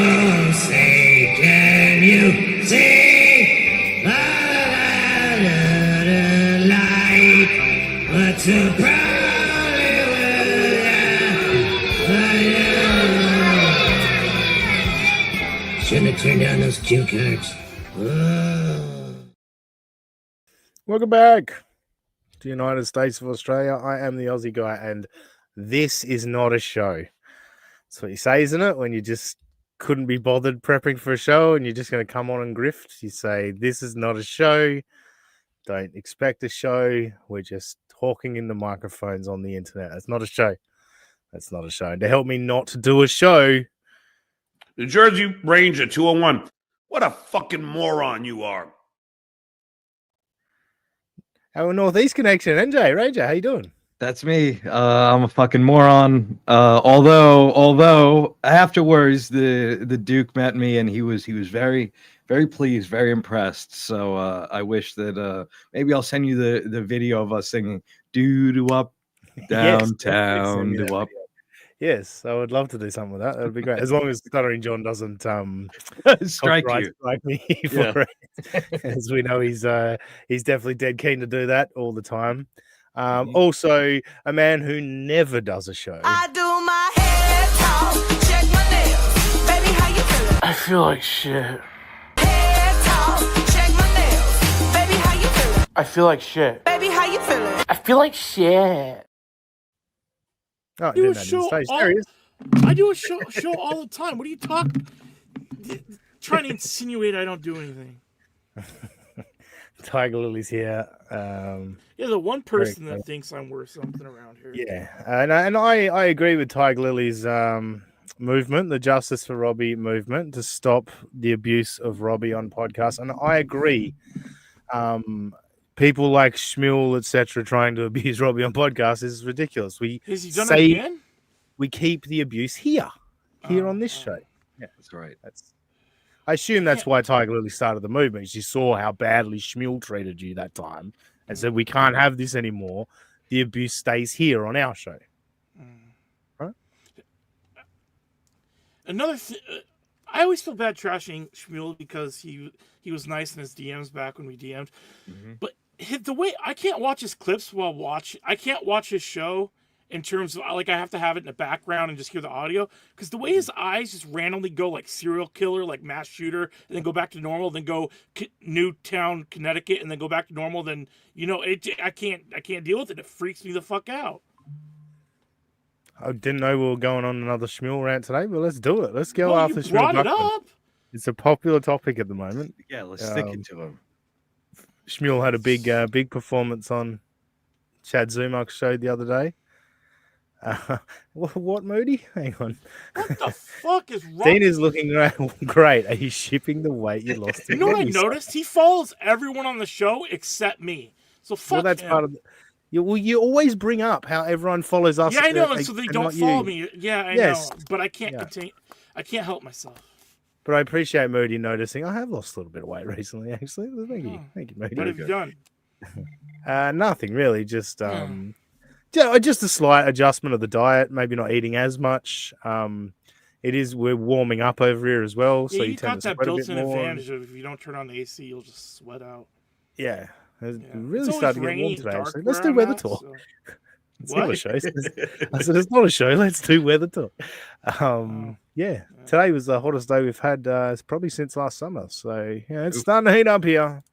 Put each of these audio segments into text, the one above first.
Oh, say, can you see the light? What's a Shouldn't have turned down those cue cards. Oh. Welcome back to the United States of Australia. I am the Aussie guy, and this is not a show. That's what you say, isn't it? When you just couldn't be bothered prepping for a show and you're just going to come on and grift, you say, this is not a show. Don't expect a show. We're just talking in the microphones on the internet. That's not a show. That's not a show. And to help me not to do a show, New Jersey Ranger 201. What a fucking moron you are. our Northeast connection, NJ Ranger, how you doing? That's me. I'm a fucking moron. Although afterwards the Duke met me and he was very, very pleased, very impressed. So I wish that maybe I'll send you the video of us singing "Doo Up Downtown Doo Up." Yes, I would love to do something with that. That would be great. As long as Stuttering John doesn't strike me for it. As we know, he's definitely dead keen to do that all the time. Also, a man who never does a show. I do my hair talk, check my nails. Baby, how you feeling? I feel like shit. Hair talk, check my nails. Baby, how you feeling? I feel like shit. Baby, how you feeling? I feel like shit. Oh, do a that show stage. all, There he is. I do a show all the time. What are you talking? Trying to insinuate I don't do anything. Tiger Lily's here. Yeah, the one person that thinks I'm worth something around here. Yeah, and I agree with Tiger Lily's movement, the Justice for Robbie movement, to stop the abuse of Robbie on podcasts. And I agree. People like Schmuel, etc., trying to abuse Robbie on podcasts is ridiculous. Has he done it again? We keep the abuse here on this show. Yeah, that's right. I assume that's why Tiger Lily started the movement. She saw how badly Schmuel treated you that time and said, we can't have this anymore. The abuse stays here on our show. Right? Another thing, I always feel bad trashing Schmuel because he was nice in his DMs back when we DM'd. Mm-hmm. But the way I can't watch his clips I can't watch his show in terms of like I have to have it in the background and just hear the audio because the way his eyes just randomly go like serial killer, like mass shooter, and then go back to normal, then go Newtown, Connecticut, and then go back to normal. Then I can't deal with it. It freaks me the fuck out. I didn't know we were going on another Schmuel rant today, but let's do it. Let's go after Schmuel. Brought it up. It's a popular topic at the moment. Yeah, let's stick into him. Schmuel had a big performance on Chad Zumach's show the other day. What, Moody? Hang on. What the fuck is wrong? Dean is looking great. Are you shipping the weight you lost? You know what I noticed? He follows everyone on the show except me. So fuck well, that's him. part of the... You always bring up how everyone follows us. Yeah, I know, so they don't follow me. Yeah, I know. But I can't I can't help myself. But I appreciate Moody noticing. I have lost a little bit of weight recently, actually. Thank you, Moody. What have you done? Nothing really. Just just a slight adjustment of the diet. Maybe not eating as much. We're warming up over here as well, so you tend to sweat a bit more. You got that built-in advantage of if you don't turn on the AC, you'll just sweat out. Yeah, it's really starting to get warm today. Actually, let's do weather talk. It's not a show. I said it's not a show. Let's do weather talk. Yeah, today was the hottest day we've had probably since last summer. So yeah, it's starting to heat up here.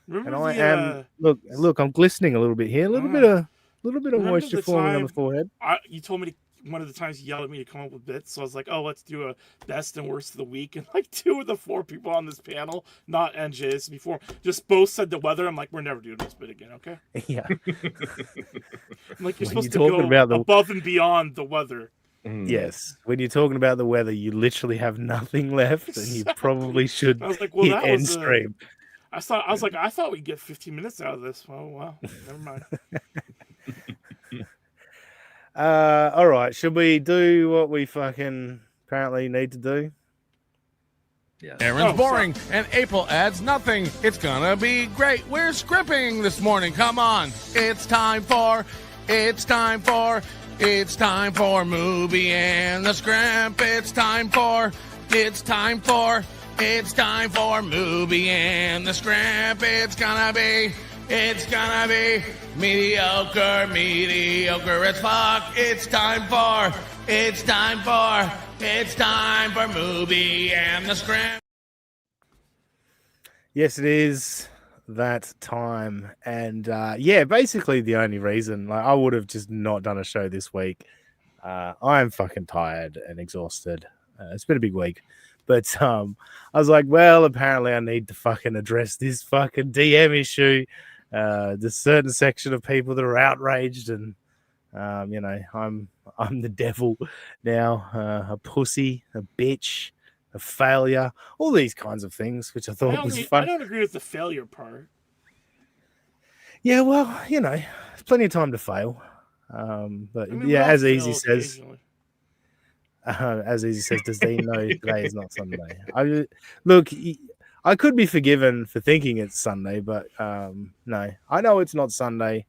Remember and I am look. I'm glistening a little bit here. A little bit of moisture forming on the forehead. You told me one of the times you yelled at me to come up with bits, so I was like, "Oh, let's do a best and worst of the week." And like 2 of the 4 people on this panel, not NJ, this before, just both said the weather. I'm like, "We're never doing this bit again, okay?" Yeah. I'm like, you're supposed to go above and beyond the weather. Yes, when you're talking about the weather, you literally have nothing left, and you probably should hit end stream. I thought we'd get 15 minutes out of this. Well, never mind. All right, should we do what we fucking apparently need to do? Yeah. Aaron's boring, and April adds nothing. It's gonna be great. We're scripting this morning. Come on. It's time for Movie and the Scrimp. It's time for It's time for Movie and the Script. It's gonna be mediocre as fuck. It's time for Movie and the Script. Yes, it is that time. And yeah, basically the only reason, like, I would have just not done a show this week. I am fucking tired and exhausted. It's been a big week. But I was like, well, apparently I need to fucking address this fucking DM issue. There's a certain section of people that are outraged, and you know, I'm the devil now, a pussy, a bitch, a failure, all these kinds of things, which I thought was fun. I don't agree with the failure part. Yeah, well, you know, there's plenty of time to fail. But I mean, yeah, we all as fail Easy says, occasionally. does Dean know today is not Sunday? Look, I could be forgiven for thinking it's Sunday, but no, I know it's not Sunday.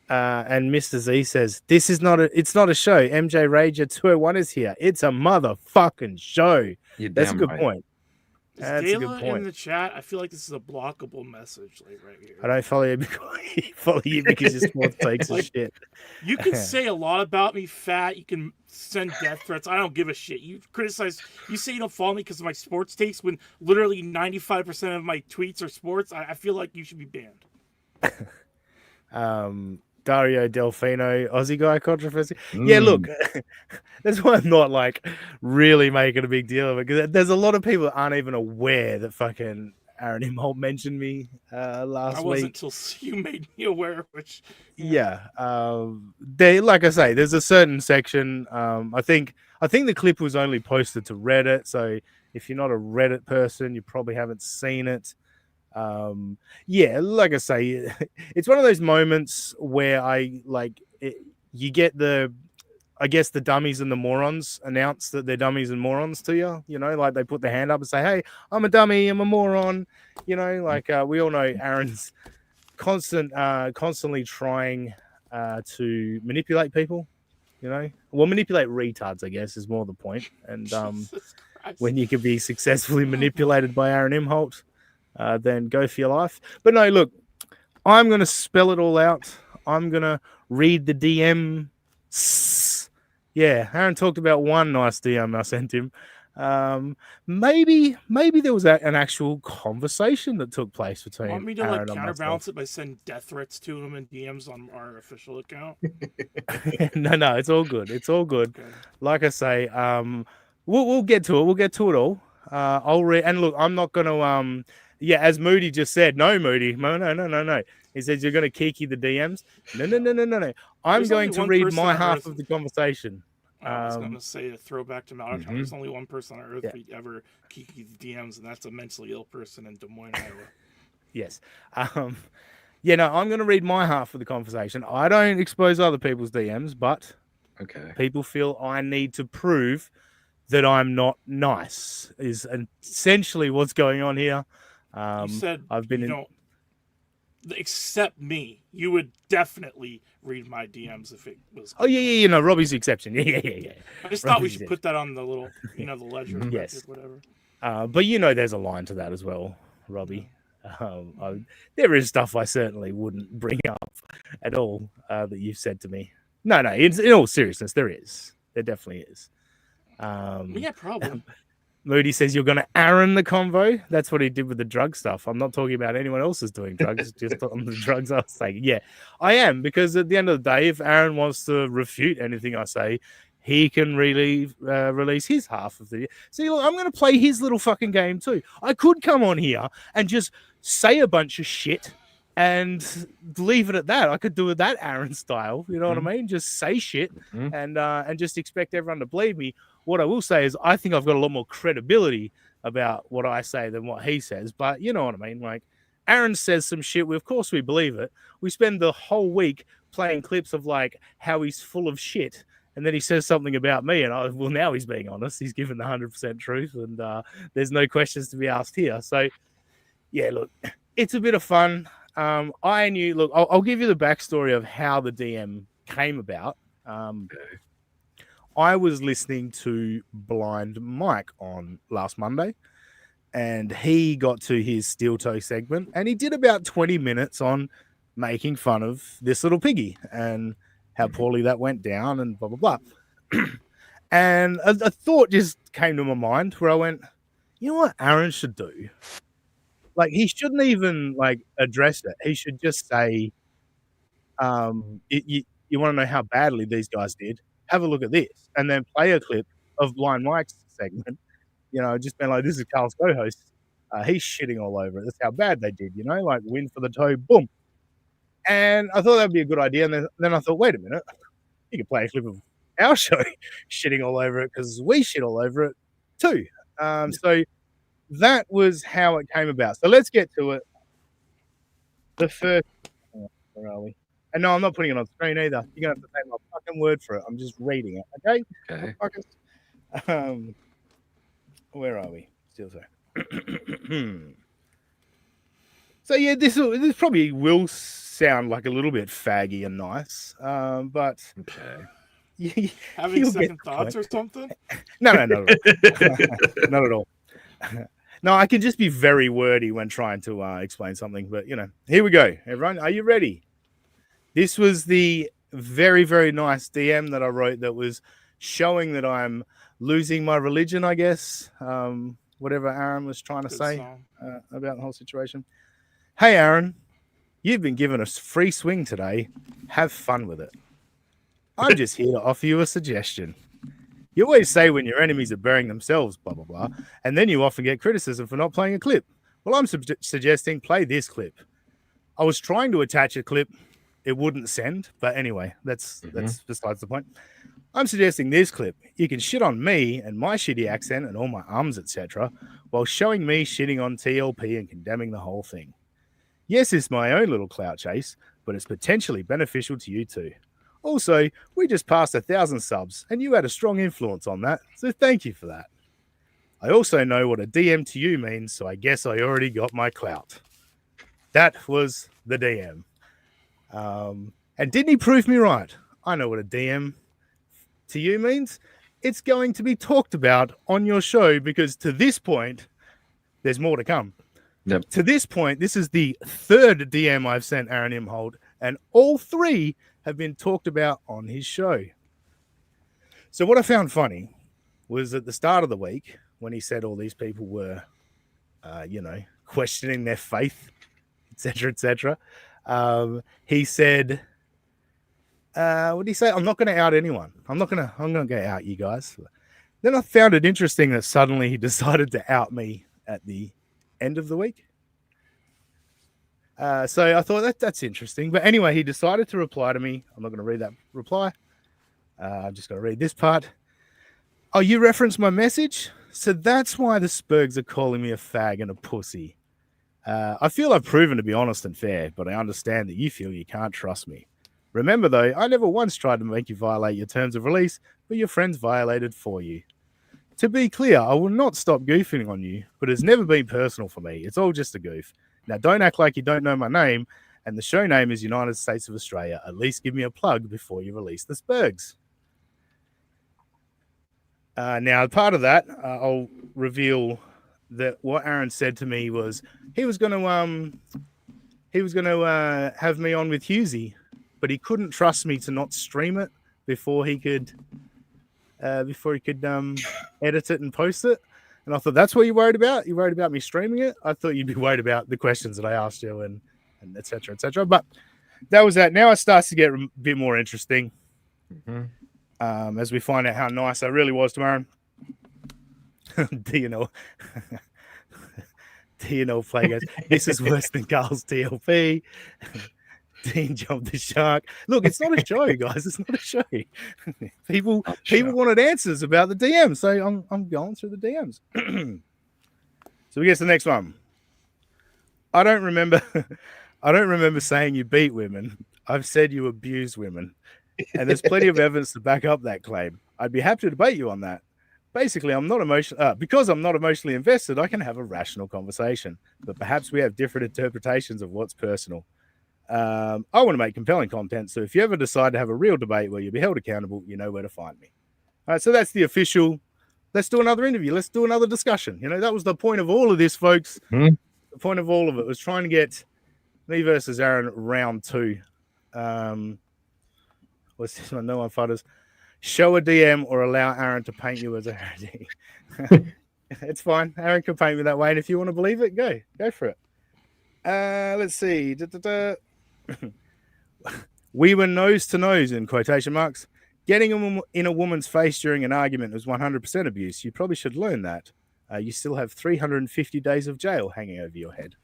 And Mr. Z says, it's not a show. MJ Rager 201 is here. It's a motherfucking show. That's a good point. That's a good Dayla point. in the chat? I feel like this is a blockable message, like right here. I don't follow you because your sports takes a shit. You can say a lot about me, fat. You can send death threats. I don't give a shit. You say you don't follow me because of my sports takes when literally 95% of my tweets are sports. I feel like you should be banned. Dario Delfino, Aussie guy controversy. Yeah, look, that's why I'm not like really making a big deal of it, because there's a lot of people that aren't even aware that fucking Aaron Imholte mentioned me last week. I wasn't until you made me aware, which yeah. They, like I say, there's a certain section. I think the clip was only posted to Reddit, so if you're not a Reddit person, you probably haven't seen it. Yeah, like I say, it's one of those moments where you get the dummies and the morons announce that they're dummies and morons to you, you know, like they put their hand up and say, hey, I'm a dummy, I'm a moron, you know, like we all know Aaron's constantly trying to manipulate people, you know, well, manipulate retards, I guess, is more the point. And when you can be successfully manipulated by Aaron Imholte, then go for your life. But no, look, I'm going to spell it all out. I'm going to read the DM. Yeah, Aaron talked about one nice DM I sent him. Maybe there was an actual conversation that took place between want me to Aaron like and counterbalance it by sending death threats to him and DMs on our official account? No, it's all good. It's all good. Okay. Like I say, we'll get to it. We'll get to it all. I'll read, and look, I'm not going to yeah, as Moody just said, no, Moody, no. He says you're going to kiki the DMs. No. I'm going to read my half of the conversation. I was going to say a throwback to Malachi. There's only one person on Earth who ever kiki the DMs, and that's a mentally ill person in Des Moines, Iowa. Yes. Yeah, no, I'm going to read my half of the conversation. I don't expose other people's DMs, but people feel I need to prove that I'm not nice is essentially what's going on here. You said don't accept me. You would definitely read my DMs if it was. Oh yeah, no, Robbie's the exception. Yeah. I just thought we should put that on the little, the ledger. Yes. Whatever. But there's a line to that as well, Robbie. There is stuff I certainly wouldn't bring up at all that you've said to me. No, in all seriousness, there is. There definitely is. Yeah, probably. Moody says you're going to Aaron the convo. That's what he did with the drug stuff. I'm not talking about anyone else is doing drugs, just on the drugs I was saying. Yeah, I am, because at the end of the day, if Aaron wants to refute anything I say, he can really release his half of the... See, look, I'm going to play his little fucking game too. I could come on here and just say a bunch of shit and leave it at that. I could do it that Aaron style. You know what I mean? Just say shit and just expect everyone to believe me. What I will say is I think I've got a lot more credibility about what I say than what he says. But you know what I mean? Like, Aaron says some shit. Of course we believe it. We spend the whole week playing clips of like how he's full of shit. And then he says something about me, and now he's being honest. He's given the 100% truth, and there's no questions to be asked here. So, yeah, look, it's a bit of fun. I knew. Look, I'll give you the backstory of how the DM came about. I was listening to Blind Mike on last Monday, and he got to his steel toe segment, and he did about 20 minutes on making fun of this little piggy and how poorly that went down and blah, blah, blah. And a thought just came to my mind where I went, you know what Aaron should do? Like, he shouldn't even, like, address it. He should just say, you want to know how badly these guys did? Have a look at this. And then play a clip of Blind Mike's segment, just being like, this is Carl's co-host. He's shitting all over it. That's how bad they did, like win for the toe, boom. And I thought that'd be a good idea. And then I thought, wait a minute, you can play a clip of our show shitting all over it because we shit all over it too. So that was how it came about. So let's get to it. The first, where are we? And no, I'm not putting it on screen either. You're gonna have to take my fucking word for it. I'm just reading it, okay? Okay. Where are we? Still so. So yeah, this probably will sound like a little bit faggy and nice, but Okay. Having second thoughts or something? No, not at all. Not at all. No, I can just be very wordy when trying to explain something, but here we go. Everyone, are you ready? This was the very, very nice DM that I wrote that was showing that I'm losing my religion, I guess. Whatever Aaron was trying to say about the whole situation. Hey, Aaron, you've been given a free swing today. Have fun with it. I'm just here to offer you a suggestion. You always say when your enemies are burying themselves, blah, blah, blah, and then you often get criticism for not playing a clip. Well, I'm suggesting play this clip. I was trying to attach a clip. It wouldn't send, but anyway, that's besides the point. I'm suggesting this clip. You can shit on me and my shitty accent and all my ums, etc., while showing me shitting on TLP and condemning the whole thing. Yes, it's my own little clout chase, but it's potentially beneficial to you too. Also, we just passed 1,000 subs, and you had a strong influence on that, so thank you for that. I also know what a DM to you means, so I guess I already got my clout. That was the DM. And didn't he prove me right? I know what a DM to you means. It's going to be talked about on your show because to this point, there's more to come. Yep. To this point, this is the third DM I've sent Aaron Imholte, and all three have been talked about on his show. So what I found funny was at the start of the week when he said all these people were, questioning their faith, etc., he said, what did he say? I'm not going to out anyone. I'm going to out you guys. Then I found it interesting that suddenly he decided to out me at the end of the week. So I thought that's interesting. But anyway, he decided to reply to me. I'm not going to read that reply. I'm just going to read this part. Oh, you referenced my message? So that's why the Spurgs are calling me a fag and a pussy. I feel I've proven to be honest and fair, but I understand that you feel you can't trust me. Remember, though, I never once tried to make you violate your terms of release, but your friends violated for you. To be clear, I will not stop goofing on you, but it's never been personal for me. It's all just a goof. Now, don't act like you don't know my name, and the show name is United States of Australia. At least give me a plug before you release the Spurgs. Now, part of that, I'll reveal that what Aaron said to me was he was going to have me on with Husey, but he couldn't trust me to not stream it before he could edit it and post it. And I thought, that's what you're worried about? You're worried about me streaming it? I thought you'd be worried about the questions that I asked you and et cetera, et cetera. But that was that. Now it starts to get a bit more interesting as we find out how nice I really was to Aaron. Do you know play goes, this is worse than Carl's TLP. Dean jumped the shark. Look, it's not a show, guys. It's not a show. People wanted answers about the DMs, so I'm going through the DMs. So we get to the next one. I don't remember saying you beat women. I've said you abuse women, and there's plenty of evidence to back up that claim. I'd be happy to debate you on that. Basically, because I'm not emotionally invested, I can have a rational conversation, but perhaps we have different interpretations of what's personal. I want to make compelling content, so if you ever decide to have a real debate where you'll be held accountable, you know where to find me. All right, so that's the official. Let's do another interview. Let's do another discussion. You know, that was the point of all of this, folks. Hmm. The point of all of it was trying to get me versus Aaron round 2. What's this one? No one fighters. Show a DM or allow Aaron to paint you as a heretic. It's fine. Aaron can paint me that way, and if you want to believe it, go for it. Let's see. We were nose to nose in quotation marks. Getting in a woman's face during an argument was 100% abuse. You probably should learn that. You still have 350 days of jail hanging over your head.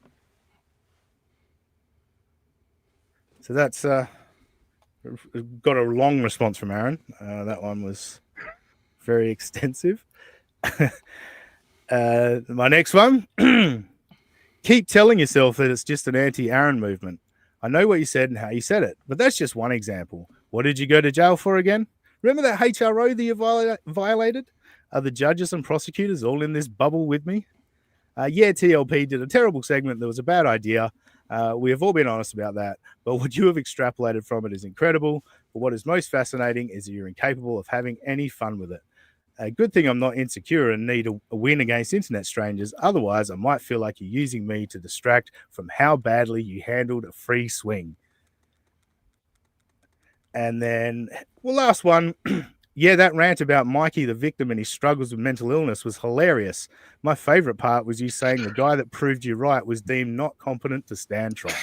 So that's got a long response from Aaron. That one was very extensive. My next one. Keep telling yourself that it's just an anti-Aaron movement. I know what you said and how you said it, but that's just one example. What did you go to jail for again? Remember that HRO that you violated? Are the judges and prosecutors all in this bubble with me? Yeah, TLP did a terrible segment that was a bad idea. We have all been honest about that, but what you have extrapolated from it is incredible. But what is most fascinating is that you're incapable of having any fun with it. A good thing I'm not insecure and need a win against internet strangers. Otherwise, I might feel like you're using me to distract from how badly you handled a free swing. And then, well, last one. Yeah, that rant about Mikey, the victim, and his struggles with mental illness was hilarious. My favorite part was you saying the guy that proved you right was deemed not competent to stand trial.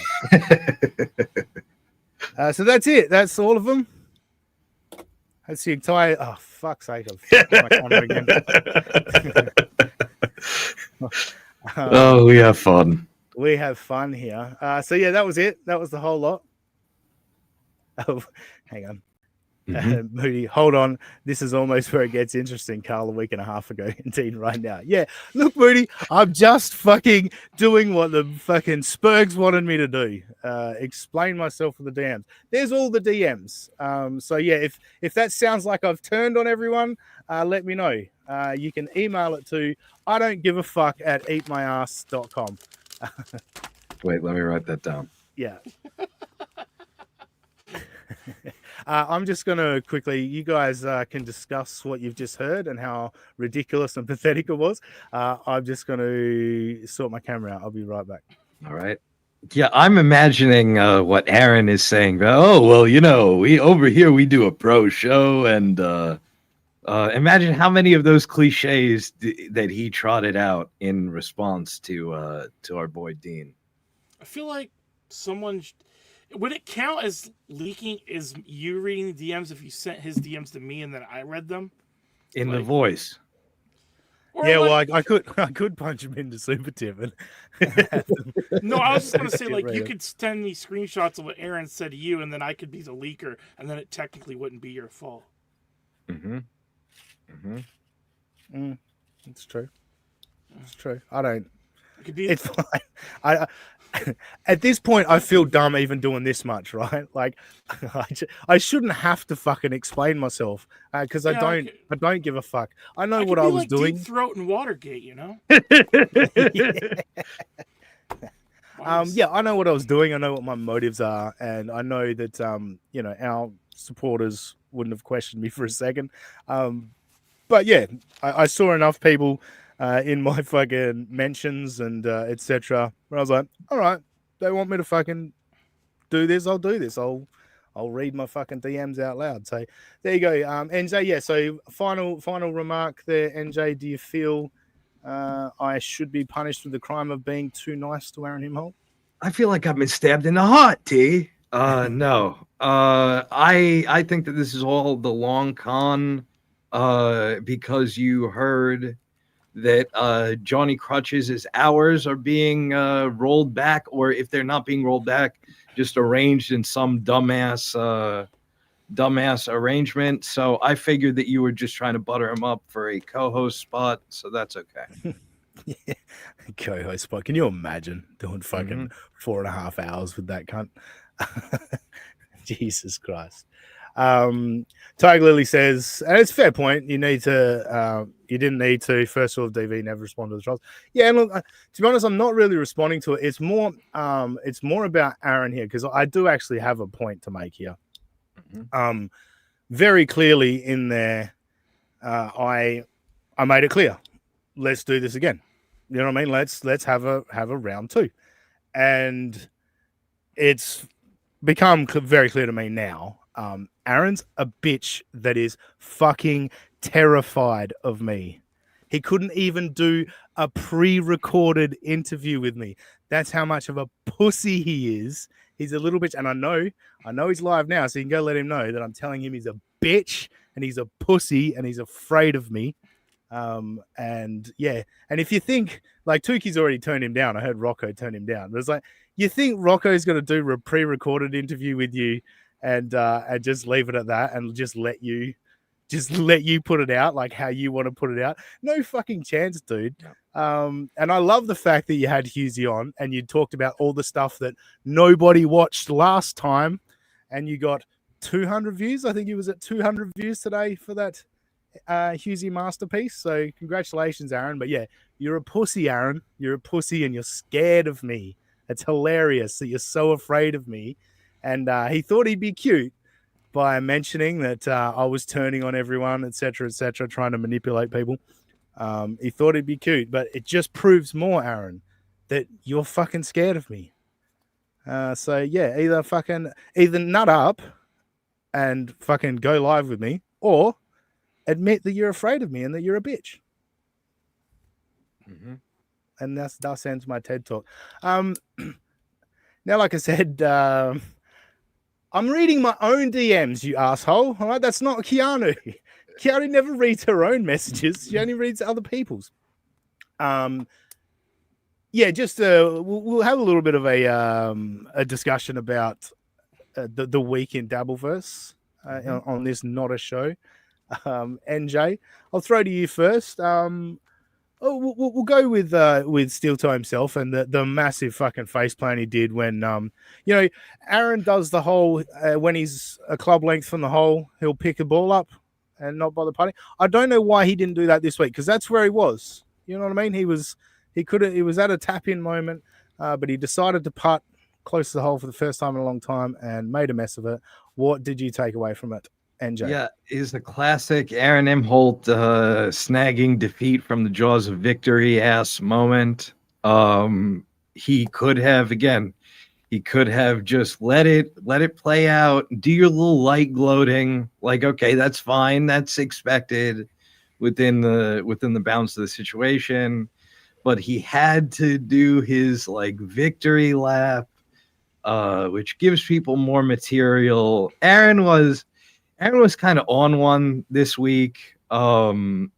So that's it. That's all of them. That's the entire. Oh, fuck's sake! I've fucked my camera again. Oh, we have fun. We have fun here. So yeah, that was it. That was the whole lot. Oh, hang on. Moody, hold on. This is almost where it gets interesting, Carl, a week and a half ago, indeed, right now. Yeah, look, Moody, I'm just fucking doing what the fucking Spurgs wanted me to do. Explain myself for the DMs. There's all the DMs. So yeah, if that sounds like I've turned on everyone, let me know. You can email it to idon'tgiveafuck@eatmyass.com. Wait, let me write that down. Yeah. I'm just going to quickly, you guys can discuss what you've just heard and how ridiculous and pathetic it was. I'm just going to sort my camera out. I'll be right back. All right. Yeah, I'm imagining what Aaron is saying. Oh, well, you know, we over here, we do a pro show. And imagine how many of those cliches that he trotted out in response to our boy Dean. I feel like someone... Would it count as leaking? Is you reading the DMs if you sent his DMs to me and then I read them in the voice? Yeah, like, well, I could punch him into Super Tip. And no, I was just gonna say, like, you could send me screenshots of what Aaron said to you, and then I could be the leaker, and then it technically wouldn't be your fault. It's true. It's true. I don't. It could be. It's fine. I at this point, I feel dumb even doing this much, right? Like, I shouldn't have to fucking explain myself because I don't give a fuck. I know what I was doing. Deep Throat and Watergate, you know. Yeah, I know what I was doing. I know what my motives are, and I know that you know, our supporters wouldn't have questioned me for a second. But yeah, I saw enough people in my fucking mentions and etc. where I was like, all right, they want me to fucking do this, I'll do this. I'll read my fucking DMs out loud. So there you go. NJ, yeah, so final remark there, NJ. Do you feel I should be punished for the crime of being too nice to Aaron Imholte? I feel like I've been stabbed in the heart, T. No. I think that this is all the long con because you heard that Johnny Crutches' hours are being rolled back, or if they're not being rolled back, just arranged in some dumbass arrangement. So I figured that you were just trying to butter him up for a co-host spot, so that's okay. Yeah, co-host spot. Can you imagine doing fucking 4.5 hours with that cunt? Jesus Christ. Tiger Lily says, and it's a fair point. You need to, you didn't need to. First of all, DV never responded to the trolls. Yeah, and look, to be honest, I'm not really responding to it. It's more about Aaron here because I do actually have a point to make here. Very clearly in there, I made it clear. Let's do this again. You know what I mean? Let's have a round 2, and it's become very clear to me now. Aaron's a bitch that is fucking terrified of me. He couldn't even do a pre-recorded interview with me. That's how much of a pussy he is. He's a little bitch, and I know he's live now, so you can go let him know that I'm telling him he's a bitch and he's a pussy and he's afraid of me. And yeah, and if you think like Tuki's already turned him down, I heard Rocco turn him down. But it's like, you think Rocco's going to do a pre-recorded interview with you and just leave it at that and just let you put it out like how you want to put it out? No fucking chance, dude. And I love the fact that you had Husey on and you talked about all the stuff that nobody watched last time, and you got 200 views. I think he was at 200 views today for that Husey masterpiece. So congratulations, Aaron. But yeah, you're a pussy, Aaron. You're a pussy and you're scared of me. It's hilarious that you're so afraid of me. And he thought he'd be cute by mentioning that I was turning on everyone, etc., trying to manipulate people. He thought he'd be cute, but it just proves more, Aaron, that you're fucking scared of me. So yeah, either nut up and fucking go live with me, or admit that you're afraid of me and that you're a bitch. Mm-hmm. And that ends my TED talk. Now, like I said, I'm reading my own DMs, you asshole. All right, that's not Keanu. Keanu never reads her own messages. She only reads other people's. Yeah, just we'll have a little bit of a discussion about the week in Dabbleverse on this Not a Show. NJ, I'll throw to you first. We'll go with Steel Toe himself and the massive fucking faceplant he did when Aaron does the whole when he's a club length from the hole, he'll pick a ball up and not bother putting. I don't know why he didn't do that this week, because that's where he was. You know what I mean? He was at a tap in moment, but he decided to putt close to the hole for the first time in a long time and made a mess of it. What did you take away from it, NJ? Yeah, is the classic Aaron Imholte snagging defeat from the jaws of victory ass moment. He could have just let it play out, do your little light gloating, like, okay, that's fine, that's expected within the bounds of the situation. But he had to do his like victory lap, which gives people more material. Aaron was kind of on one this week. And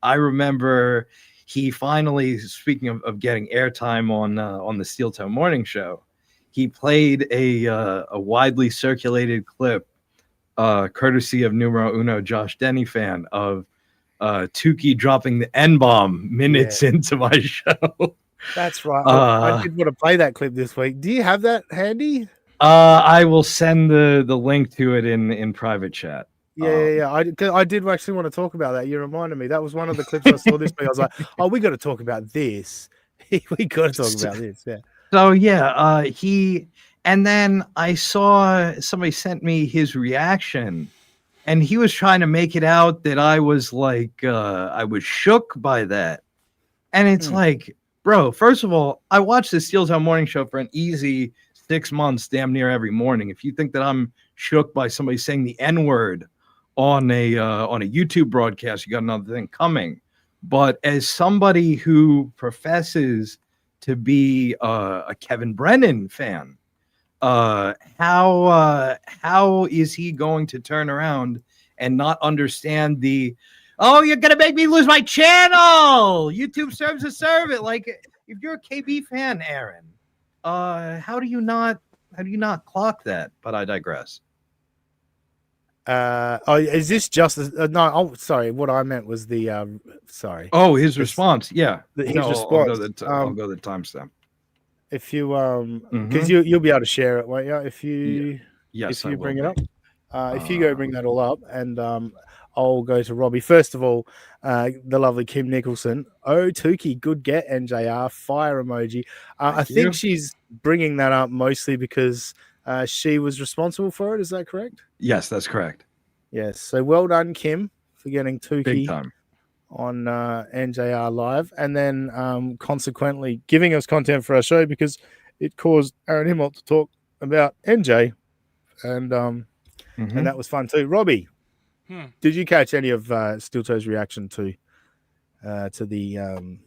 I remember he finally, speaking of getting airtime on the Steel Toe Morning Show, he played a widely circulated clip, courtesy of numero uno Josh Denny fan, of Tukey dropping the N-bomb minutes into my show. That's right. I did want to play that clip this week. Do you have that handy? I will send the link to it in private chat. Yeah. I did actually want to talk about that. You reminded me. That was one of the clips I saw this week. I was like, oh, we got to talk about this. We got to talk about this. Yeah. So yeah, and then I saw somebody sent me his reaction, and he was trying to make it out that I was like, I was shook by that. And it's like, bro, first of all, I watched the Steel Toe Morning Show for an easy 6 months, damn near every morning. If you think that I'm shook by somebody saying the N-word on a YouTube broadcast, you got another thing coming. But as somebody who professes to be a Kevin Brennan fan, how is he going to turn around and not understand the, oh, you're gonna make me lose my channel? YouTube serves a servant. Like, if you're a KB fan, Aaron, how do you not clock that? But I digress. Is this just no? Oh, sorry. What I meant was the sorry. Oh, his response. Yeah, his no, response. I'll go the timestamp. If you because you'll be able to share it, won't you? If you Yes, if you bring will it up, if you go bring that all up, and I'll go to Robbie first of all. The lovely Kim Nicholson. Oh, Tukey, good get, NJR, fire emoji. I think she's bringing that up mostly because she was responsible for it. Is that correct? Yes, that's correct. Yes. So well done, Kim. for getting Big Tukey time. on NJR Live, and then consequently giving us content for our show because it caused Aaron Imholte to talk about NJ, and that was fun too. Robbie, did you catch any of Steel Toe's reaction to the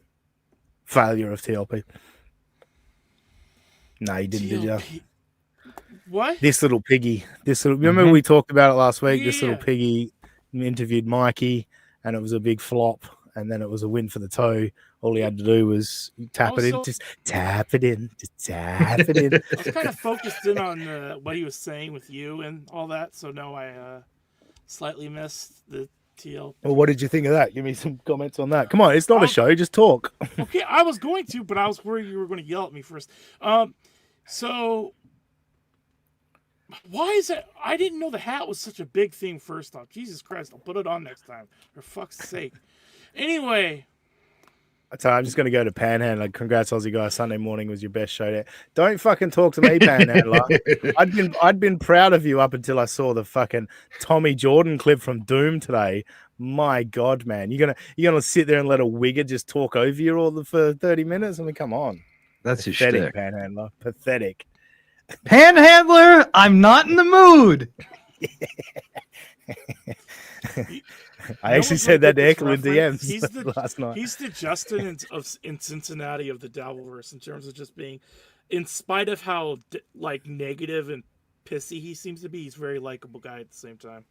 failure of TLP? No, you didn't, did you? What? This little piggy. Remember we talked about it last week? This little Yeah. piggy interviewed Mikey, and it was a big flop, and then it was a win for the toe. All he had to do was tap it in, just tap it in, just tap it in. I was kind of focused in on what he was saying with you and all that, so no, I slightly missed the TL. Well, what did you think of that? Give me some comments on that. Come on, it's not a show, just talk. Okay, I was going to, but I was worried you were going to yell at me first. So why is it? I didn't know the hat was such a big thing. First off, Jesus Christ, I'll put it on next time. For fuck's sake. Anyway. So I'm just going to go to Panhandler. Congrats, Aussie guy. Sunday morning was your best show there. Don't fucking talk to me, Panhandler. I'd been proud of you up until I saw the fucking Tommy Jordan clip from Doom today. My God, man, you're gonna sit there and let a wigger just talk over you for 30 minutes? I mean, come on. That's his pathetic, shtick. Panhandler. Pathetic. Panhandler, I'm not in the mood. I actually said that to Eckler in DMs He's the, last night. He's the Justin in Cincinnati of the Dabbleverse in terms of just being, in spite of how negative and pissy he seems to be, he's a very likable guy at the same time.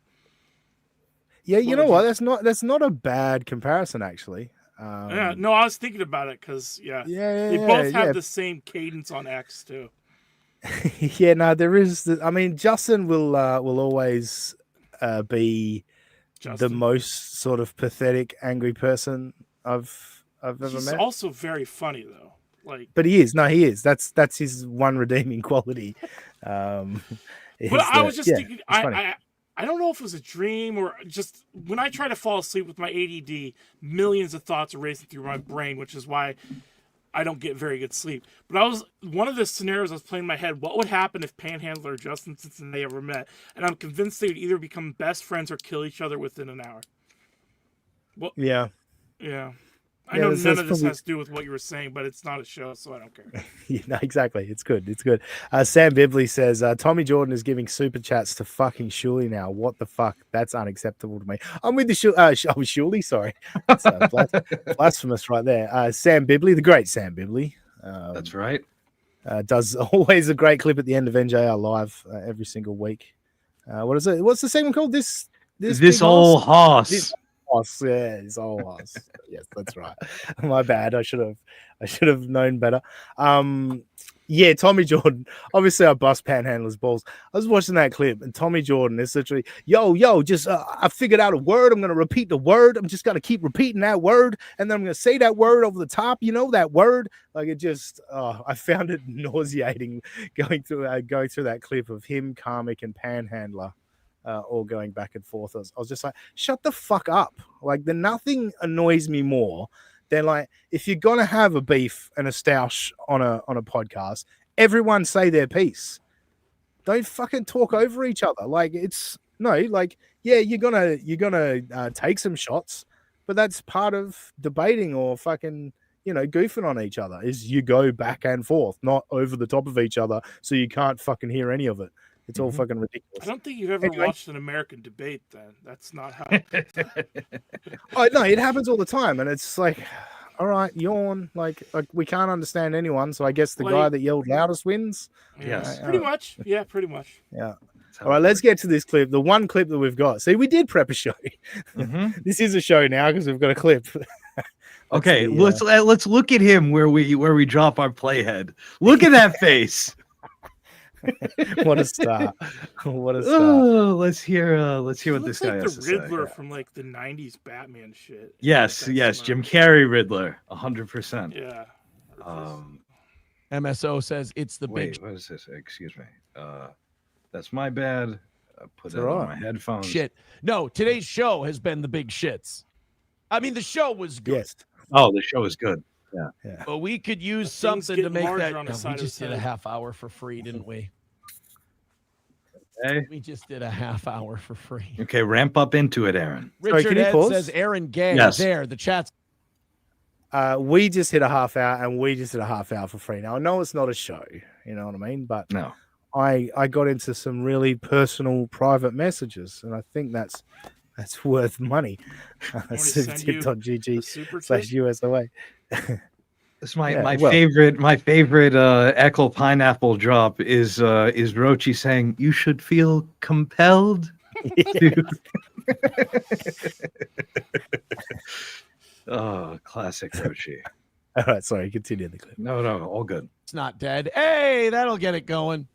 Yeah, you know what? That's not a bad comparison, actually. Yeah, no, I was thinking about it because they yeah, both have the same cadence on X too. Yeah, no, there is. I mean, Justin will always be the most sort of pathetic, angry person I've ever He's met. also very funny though. But he is. No, he is. That's his one redeeming quality. But I was just thinking, I don't know if it was a dream or just when I try to fall asleep with my ADD, millions of thoughts are racing through my brain, which is why I don't get very good sleep. But one of the scenarios I was playing in my head, what would happen if Panhandler or Justin Cincinnati ever met? And I'm convinced they would either become best friends or kill each other within an hour. Well, yeah. I know none of this has to do with what you were saying, but it's not a show, so I don't care. No, exactly. It's good. It's good. Sam Bibley says, Tommy Jordan is giving super chats to fucking Shuley now. What the fuck? That's unacceptable to me. I'm with the Shuley, sorry. That's blasphemous right there. Sam Bibley, the great Sam Bibley. That's right. Does always a great clip at the end of NJR Live every single week. What is it? What's the segment called? This old hoss. Yeah, it's old hoss. Yes, that's right. My bad. I should have known better. Yeah, Tommy Jordan. Obviously, I bust Panhandler's balls. I was watching that clip, and Tommy Jordan is literally, yo, just I figured out a word. I'm gonna repeat the word. I'm just gonna keep repeating that word, and then I'm gonna say that word over the top. You know that word. Like it just, I found it nauseating going through that clip of him, Karmic, and Panhandler. All going back and forth. I was just like, shut the fuck up. Like, nothing annoys me more than like if you're gonna have a beef and a stoush on a podcast, everyone say their piece. Don't fucking talk over each other. Like you're gonna take some shots, but that's part of debating or fucking goofing on each other. Is you go back and forth, not over the top of each other, so you can't fucking hear any of it. It's all fucking ridiculous. I don't think you've ever watched an American debate then. That's not how... Oh, no, it happens all the time. And it's like, all right, yawn. Like we can't understand anyone. So I guess the guy that yelled loudest wins. Yes. Pretty much. Yeah, pretty much. Yeah. All right, let's get to this clip. The one clip that we've got. See, we did prep a show. This is a show now because we've got a clip. Okay, let's look at him where we drop our playhead. Look at that face. What a start! What a start! Oh, let's hear what this guy has to say. The Riddler from like the '90s Batman shit. Yes, Jim Carrey Riddler, 100%. Yeah. MSO says it's the big. What is this? Excuse me. That's my bad. I put it all on my headphones. Shit. No, today's show has been the big shits. I mean, the show was good. Yes. Oh, the show is good. Yeah. But we could use something to make that. On We just did a half hour for free, didn't we? Okay. We just did a half hour for free. Okay, ramp up into it, Aaron. Sorry, Richard can you Ed pause? says Aaron Gay. Yes. There, the chat's We just hit a half hour, and we just did a half hour for free. Now I know it's not a show, you know what I mean, but No. I got into some really personal, private messages, and I think that's worth money. Want me to send you Tip.gg a super tip? /USOA. It's my Yeah, my well- favorite Eckel pineapple drop is Rochi saying you should feel compelled to. Oh, classic Rochi. All right, sorry, continue the clip. No, all good. not dead. Hey, that'll get it going.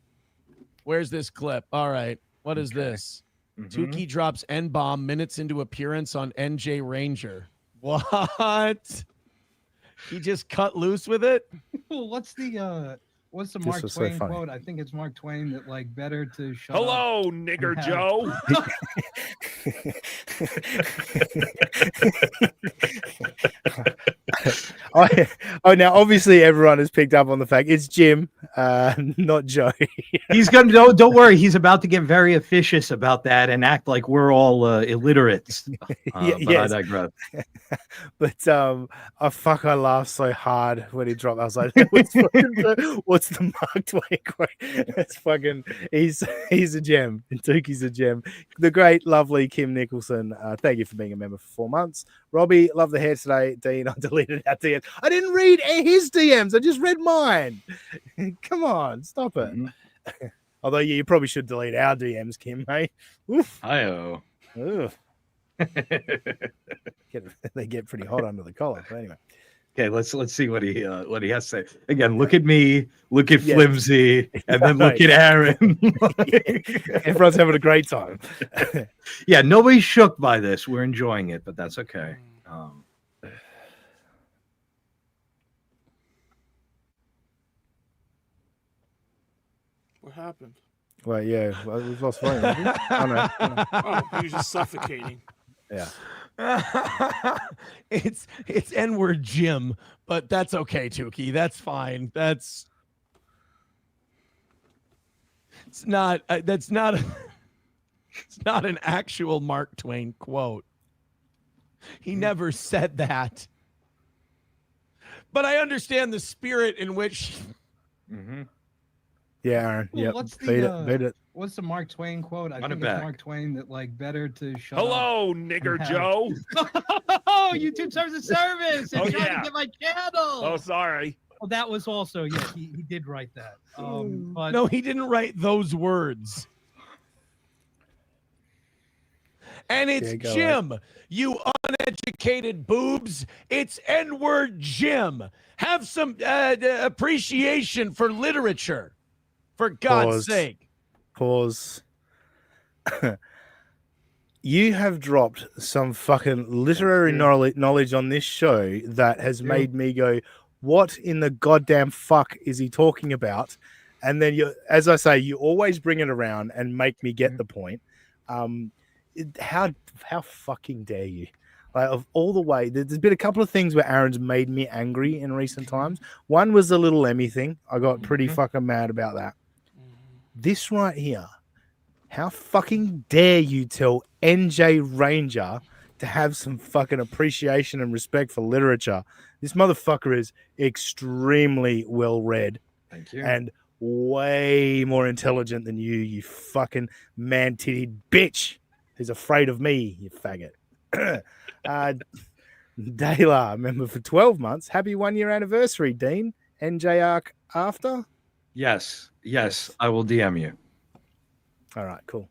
Where's this clip? All right. What is this? Mhm. Tukey drops N-bomb minutes into appearance on NJ Ranger. What? He just cut loose with it? Well, what's the This Mark was so Twain funny. quote? I think it's Mark Twain that like better to shut Hello, nigger have- Joe. Now obviously everyone has picked up on the fact it's Jim, not Joe. He's gonna don't worry. He's about to get very officious about that and act like we're all illiterates. But yes. I digress. But I laughed so hard when he dropped. I was like, what's the Mark Twain quote? It's fucking he's a gem. And Tukey's a gem. The great, lovely Kim Nicholson. Thank you for being a member for 4 months. Robbie, love the hair today. Dean, I deleted our DMs. I didn't read his DMs. I just read mine. Come on, stop it. Although you probably should delete our DMs, Kim, mate. Oof. Hi-oh. Ugh. They get pretty hot under the collar. But anyway. Okay, let's see what he has to say. Again, look at me, look at Yes. Flimsy, and then look at Aaron. Everyone's having a great time. Yeah, nobody's shook by this. We're enjoying it, but that's okay. What happened? Well, yeah, we've lost volume. haven't we? Oh, no. Oh, he was just suffocating. Yeah. It's N-word Jim, but that's okay, Tukey. That's fine. It's not it's not an actual Mark Twain quote. He never said that. But I understand the spirit in which Yeah, Aaron. Well, Yep. what's the, Beat it. Beat it. What's the Mark Twain quote? I Run think it it's back. Mark Twain that like better to shut Hello, nigger have- Joe. Oh, YouTube terms of service. Oh, I'm trying yeah. to get my channel. Oh, sorry. Well, that was also he did write that. But no, he didn't write those words. And it's Yeah, go Jim, you uneducated boobs. It's N-word Jim. Have some appreciation for literature, for God's Pause. sake. Pause. You have dropped some fucking literary knowledge on this show that has made me go, what in the goddamn fuck is he talking about? And then you, as I say, you always bring it around and make me get the point. How fucking dare you? Like, of all the way, there's been a couple of things where Aaron's made me angry in recent times. One was the little Emmy thing. I got pretty fucking mad about that. This right here, how fucking dare you tell NJ Ranger to have some fucking appreciation and respect for literature? This motherfucker is extremely well read. Thank you. And way more intelligent than you fucking man-titted bitch who's afraid of me, you faggot. Dayla, member for 12 months. Happy 1 year anniversary, Dean. NJ arc after? Yes, I will DM you. All right, cool.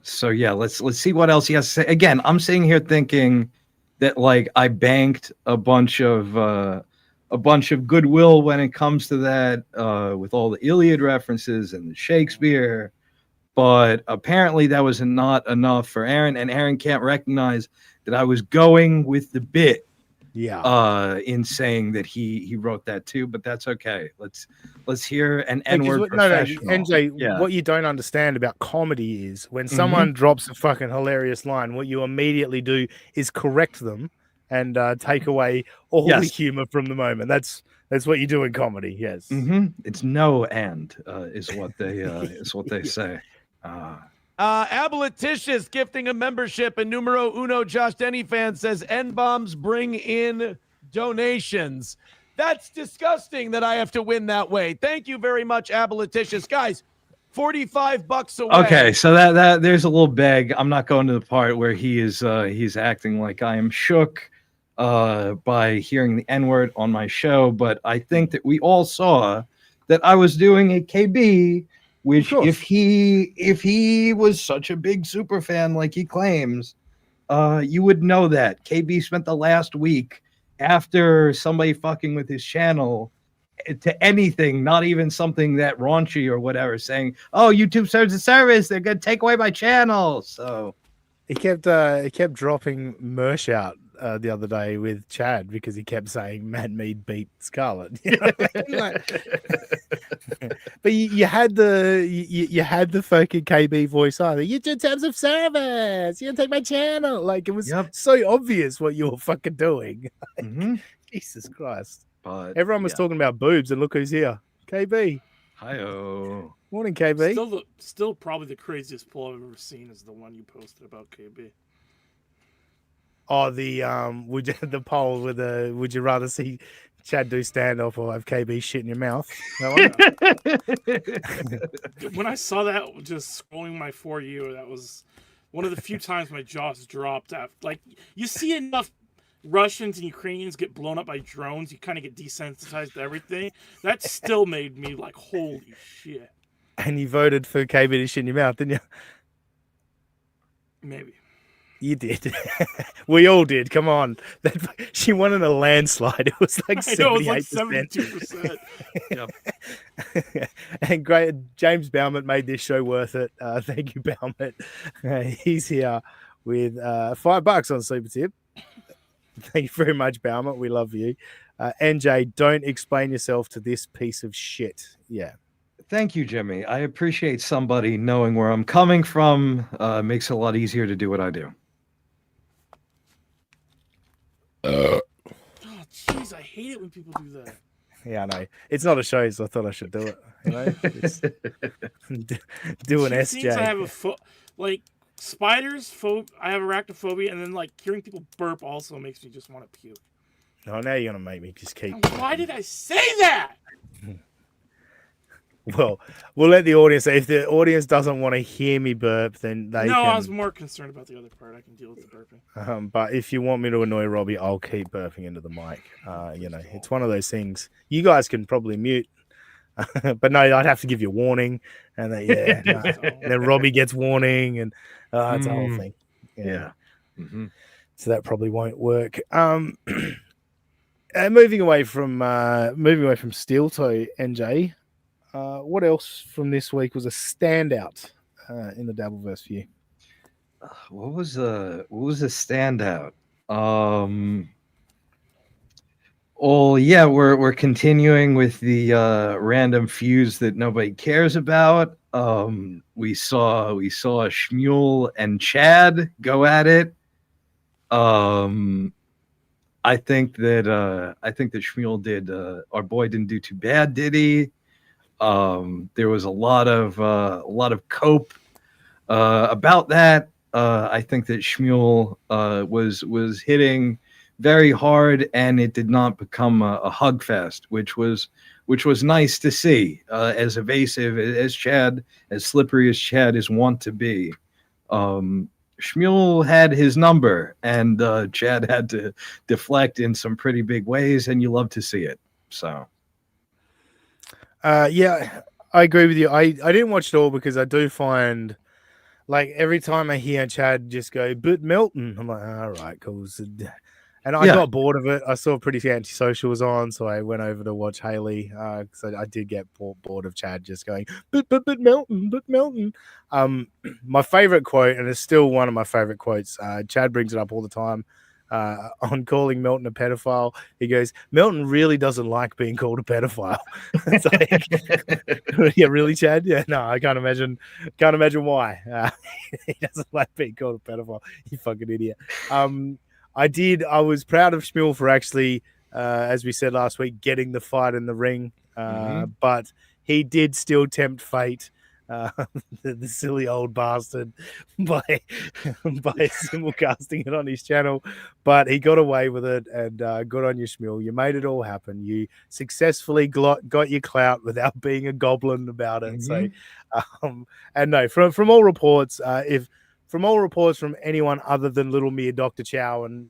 So yeah, let's see what else he has to say. Again, I'm sitting here thinking that like I banked a bunch of goodwill when it comes to that, with all the Iliad references and the Shakespeare, but apparently that was not enough for Aaron, and Aaron can't recognize that I was going with the bit. Yeah. In saying that he wrote that too, but that's okay. Let's hear an Yeah, 'cause N-word what- no, professional. NJ, Yeah. what you don't understand about comedy is when someone drops a fucking hilarious line, what you immediately do is correct them and take away all the Yes. humor from the moment. That's what you do in comedy. Yes. It's no and is what they say. Aboliticious gifting a membership, and numero uno Josh Denny fan says N-bombs bring in donations. That's disgusting that I have to win that way. Thank you very much, Aboliticious. Guys, $45 away. Okay, so that there's a little beg. I'm not going to the part where he's acting like I am shook by hearing the N-word on my show, but I think that we all saw that I was doing a KB, which if he was such a big super fan like he claims, you would know that. KB spent the last week after somebody fucking with his channel to anything, not even something that raunchy or whatever, saying, "Oh, YouTube serves a service. They're gonna take away my channel." So he kept dropping merch out the other day with Chad because he kept saying Mad Mead beat Scarlet. You know what I mean? Like, but you had the fucking KB voice on. YouTube terms of service. You take my channel. Like it was so obvious what you were fucking doing. Like, Jesus Christ. But everyone was talking about boobs, and look who's here. KB. Hi-oh. Morning, KB. Still probably the craziest poll I've ever seen is the one you posted about KB. Oh, the poll with the would you rather see Chad do standoff or have KB shit in your mouth? That one? When I saw that, just scrolling my For You, that was one of the few times my jaws dropped. Like you see enough Russians and Ukrainians get blown up by drones, you kind of get desensitized to everything. That still made me like, holy shit. And you voted for KB to shit in your mouth, didn't you? Maybe. You did. We all did. Come on. She won in a landslide. It was like 78%. Yep. And great. James Baumet made this show worth it. Thank you, Baumet. He's here with $5 on Super Tip. Thank you very much, Baumet. We love you. NJ, don't explain yourself to this piece of shit. Yeah. Thank you, Jimmy. I appreciate somebody knowing where I'm coming from. Makes it a lot easier to do what I do. Oh, jeez, I hate it when people do that. Yeah, I know. It's not a show, so I thought I should do it. You know, do an SJ. I have like spiders. I have arachnophobia, and then like hearing people burp also makes me just want to puke. Oh, now you're gonna make me just keep. Why did I say that? Well, we'll let the audience. If the audience doesn't want to hear me burp, then they can. I was more concerned about the other part. I can deal with the burping. But if you want me to annoy Robbie, I'll keep burping into the mic. You know, it's one of those things. You guys can probably mute, but no, I'd have to give you a warning, and then, and then Robbie gets warning, and it's a whole thing. Yeah. Mm-hmm. So that probably won't work. Moving away from Steel Toe, NJ. What else from this week was a standout in the Dabbleverse for you? What was a standout? Yeah, we're continuing with the random feuds that nobody cares about. We saw Shmuel and Chad go at it. I think that Shmuel did. Our boy didn't do too bad, did he? There was a lot of cope about that. I think that Shmuel was hitting very hard, and it did not become a hug fest, which was nice to see. As evasive as Chad, as slippery as Chad is wont to be, Shmuel had his number, and Chad had to deflect in some pretty big ways, and you love to see it. So. Yeah, I agree with you. I didn't watch it all because I do find, like, every time I hear Chad just go, "But Melton," I'm like, all right, cool. And I got bored of it. I saw Pretty Antisocial was on, so I went over to watch Haley because I did get bored of Chad just going, but Melton. My favorite quote, and it's still one of my favorite quotes, Chad brings it up all the time, on calling Melton a pedophile. He goes, "Melton really doesn't like being called a pedophile." It's like, yeah, really, Chad? Yeah, no, I can't imagine why. He doesn't like being called a pedophile. You fucking idiot. I was proud of Shmuel for actually, as we said last week, getting the fight in the ring. But he did still tempt fate uh, the silly old bastard by simulcasting it on his channel, but he got away with it, and good on you, Shmuel. You made it all happen. You successfully got your clout without being a goblin about it. So, and no, from all reports, from anyone other than Little Mere Dr. Chow and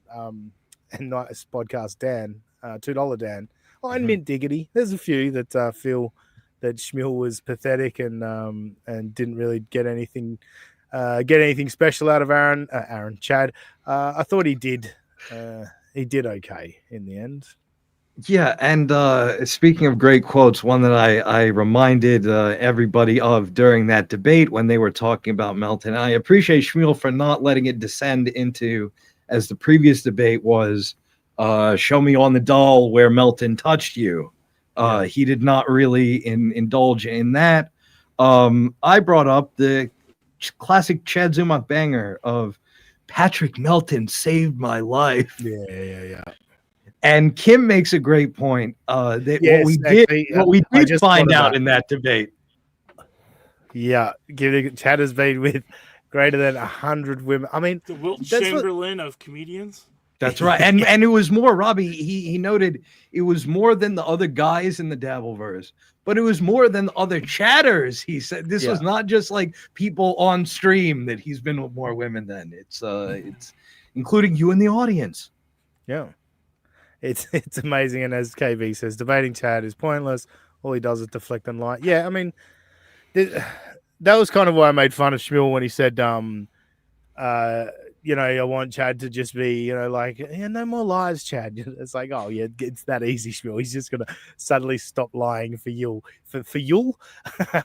Nice Podcast Dan, $2 Dan, and Mint Diggity, there's a few that feel that Shmuel was pathetic and didn't really get anything special out of Chad. I thought he did okay in the end. Yeah, and speaking of great quotes, one that I reminded everybody of during that debate when they were talking about Melton. I appreciate Shmuel for not letting it descend into, as the previous debate was, show me on the doll where Melton touched you. He did not really indulge in that. I brought up the classic Chad Zumach banger of Patrick Melton saved my life. Yeah. And Kim makes a great point. That Yes, what we I did just find thought of out that. in that debate. Yeah, Chad has been with greater than 100 women. I mean, The Wilt that's what- Chamberlain of comedians. That's right. And it was more, Robbie, he noted it was more than the other guys in the Dabbleverse, but it was more than the other chatters. He said this was not just like people on stream that he's been with more women than. It's including you in the audience. Yeah. It's amazing. And as KB says, debating Chad is pointless. All he does is deflect and lie. Yeah, I mean, that was kind of why I made fun of Shmuel when he said, I want Chad to just be, no more lies, Chad. It's like, oh yeah, it's that easy, Shmuel. He's just gonna suddenly stop lying for you, for you,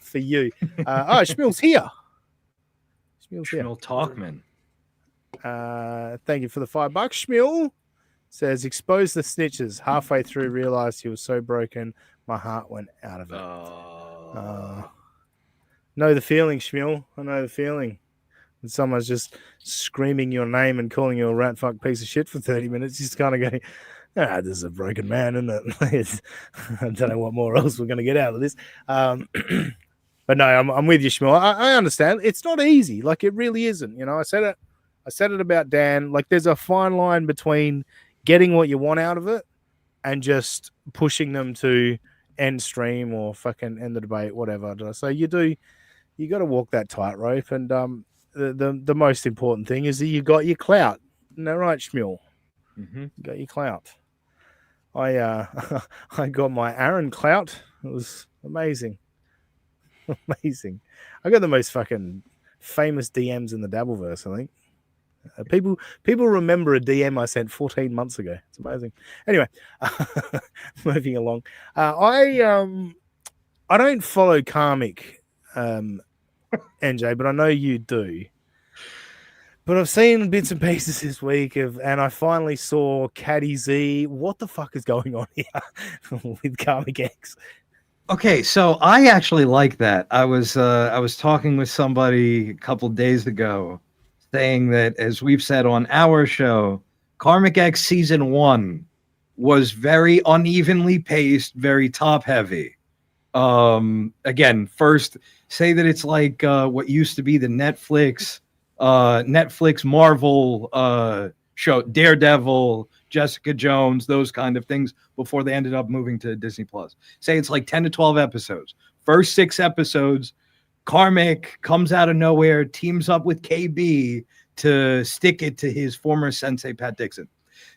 for you. Shmuel's here. Shmuel Talkman. Thank you for the $5, Shmuel. Says expose the snitches. Halfway through, realized he was so broken, my heart went out of it. Know the feeling, Shmuel. I know the feeling. When someone's just screaming your name and calling you a rat fuck piece of shit for 30 minutes, you just kind of go, this is a broken man, isn't it? I don't know what more else we're going to get out of this. But no, I'm with you, Shmuel. I understand. It's not easy. Like, it really isn't. I said it about Dan. Like, there's a fine line between getting what you want out of it and just pushing them to end stream or fucking end the debate, whatever. So you got to walk that tightrope. And the most important thing is that you got your clout. Isn't that right, Shmuel? You got your clout. I got my Aaron clout. It was amazing. Amazing. I got the most fucking famous DMs in the Dabbleverse, I think. People remember a DM I sent 14 months ago. It's amazing. Anyway, moving along. I don't follow Karmic, NJ, but I know you do. But I've seen bits and pieces this week and I finally saw Caddy Z. What the fuck is going on here with Karmic X? Okay, so I actually like that. I was talking with somebody a couple days ago, saying that, as we've said on our show, Karmic X season 1 was very unevenly paced, very top heavy. Again, first say that it's like what used to be the Netflix Marvel show, Daredevil, Jessica Jones, those kind of things, before they ended up moving to Disney Plus. Say it's like 10 to 12 episodes. First 6 episodes, Karmic comes out of nowhere, teams up with KB to stick it to his former sensei, Pat Dixon.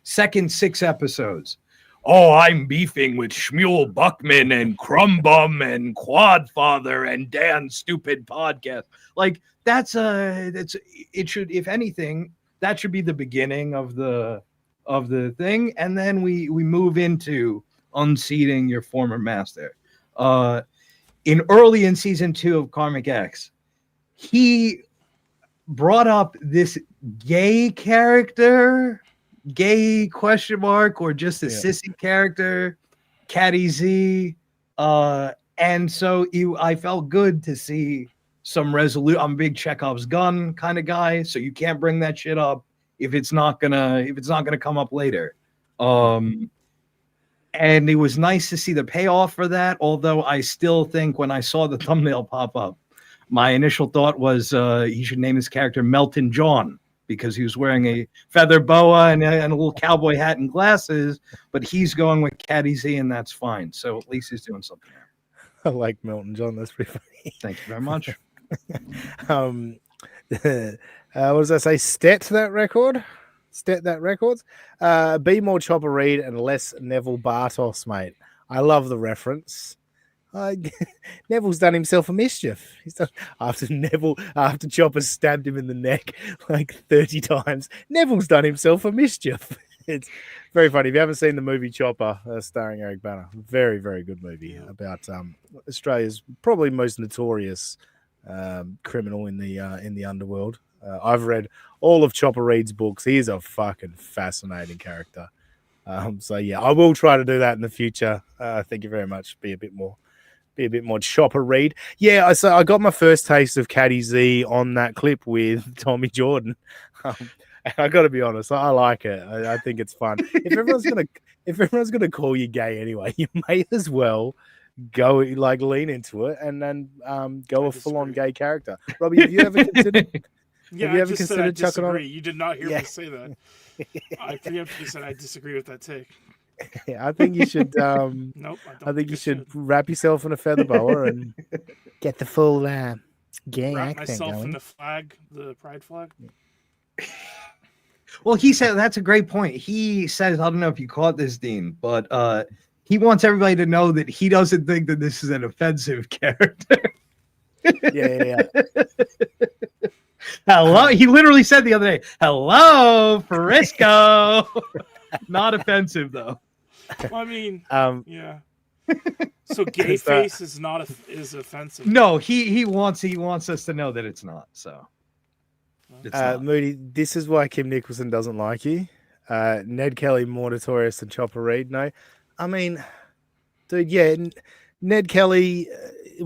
Second 6 episodes, I'm beefing with Shmuel Buckman and Crumbum and Quadfather and Dan's stupid podcast. Like, it should, if anything, that should be the beginning of the thing, and then we move into unseating your former master. Early in season 2 of Karmic X, he brought up this gay character, gay ? Or just a sissy character, Caddy Z. And so I felt good to see some resolution. I'm a big Chekhov's gun kind of guy, so you can't bring that shit up if it's not gonna come up later. And it was nice to see the payoff for that, although I still think when I saw the thumbnail pop up, my initial thought was he should name his character Melton John because he was wearing a feather boa and a little cowboy hat and glasses, but he's going with Caddy Z, and that's fine. So at least he's doing something there. I like Melton John. That's pretty funny. Thank you very much. What does I say? Stet that record? Stet that records? Be more Chopper Reed and less Neville Bartos, mate. I love the reference. Neville's done himself a mischief. He's done after Chopper stabbed him in the neck like 30 times. Neville's done himself a mischief. It's very funny. If you haven't seen the movie Chopper, starring Eric Bana, very, very good movie about Australia's probably most notorious criminal in the underworld. I've read all of Chopper Reed's books. He's a fucking fascinating character. So yeah, I will try to do that in the future. Thank you very much. Be a bit more Chopper Reed. Yeah, so I got my first taste of Caddy Z on that clip with Tommy Jordan. And I got to be honest, I like it. I think it's fun. If everyone's gonna call you gay anyway, you may as well go like lean into it and then go a full on gay character. Robbie, have you ever considered? Yeah, have you I ever just said considered I chucking on? disagree. You did not hear me say that. I preemptively said I disagree with that take. Yeah, I think you should. Nope, I think you should wrap yourself in a feather boa and get the full gay wrap accent myself going. in the flag, the pride flag. Well, he said that's a great point. He says, I don't know if you caught this, Dean, but he wants everybody to know that he doesn't think that this is an offensive character. Yeah. Hello. He literally said the other day, "Hello, Frisco." Not offensive though. Well, I mean, yeah. So gay face is not is offensive. No, he wants us to know that it's not. So. Moody, this is why Kim Nicholson doesn't like you. Ned Kelly more notorious than Chopper Reed. No, I mean, dude, yeah, Ned Kelly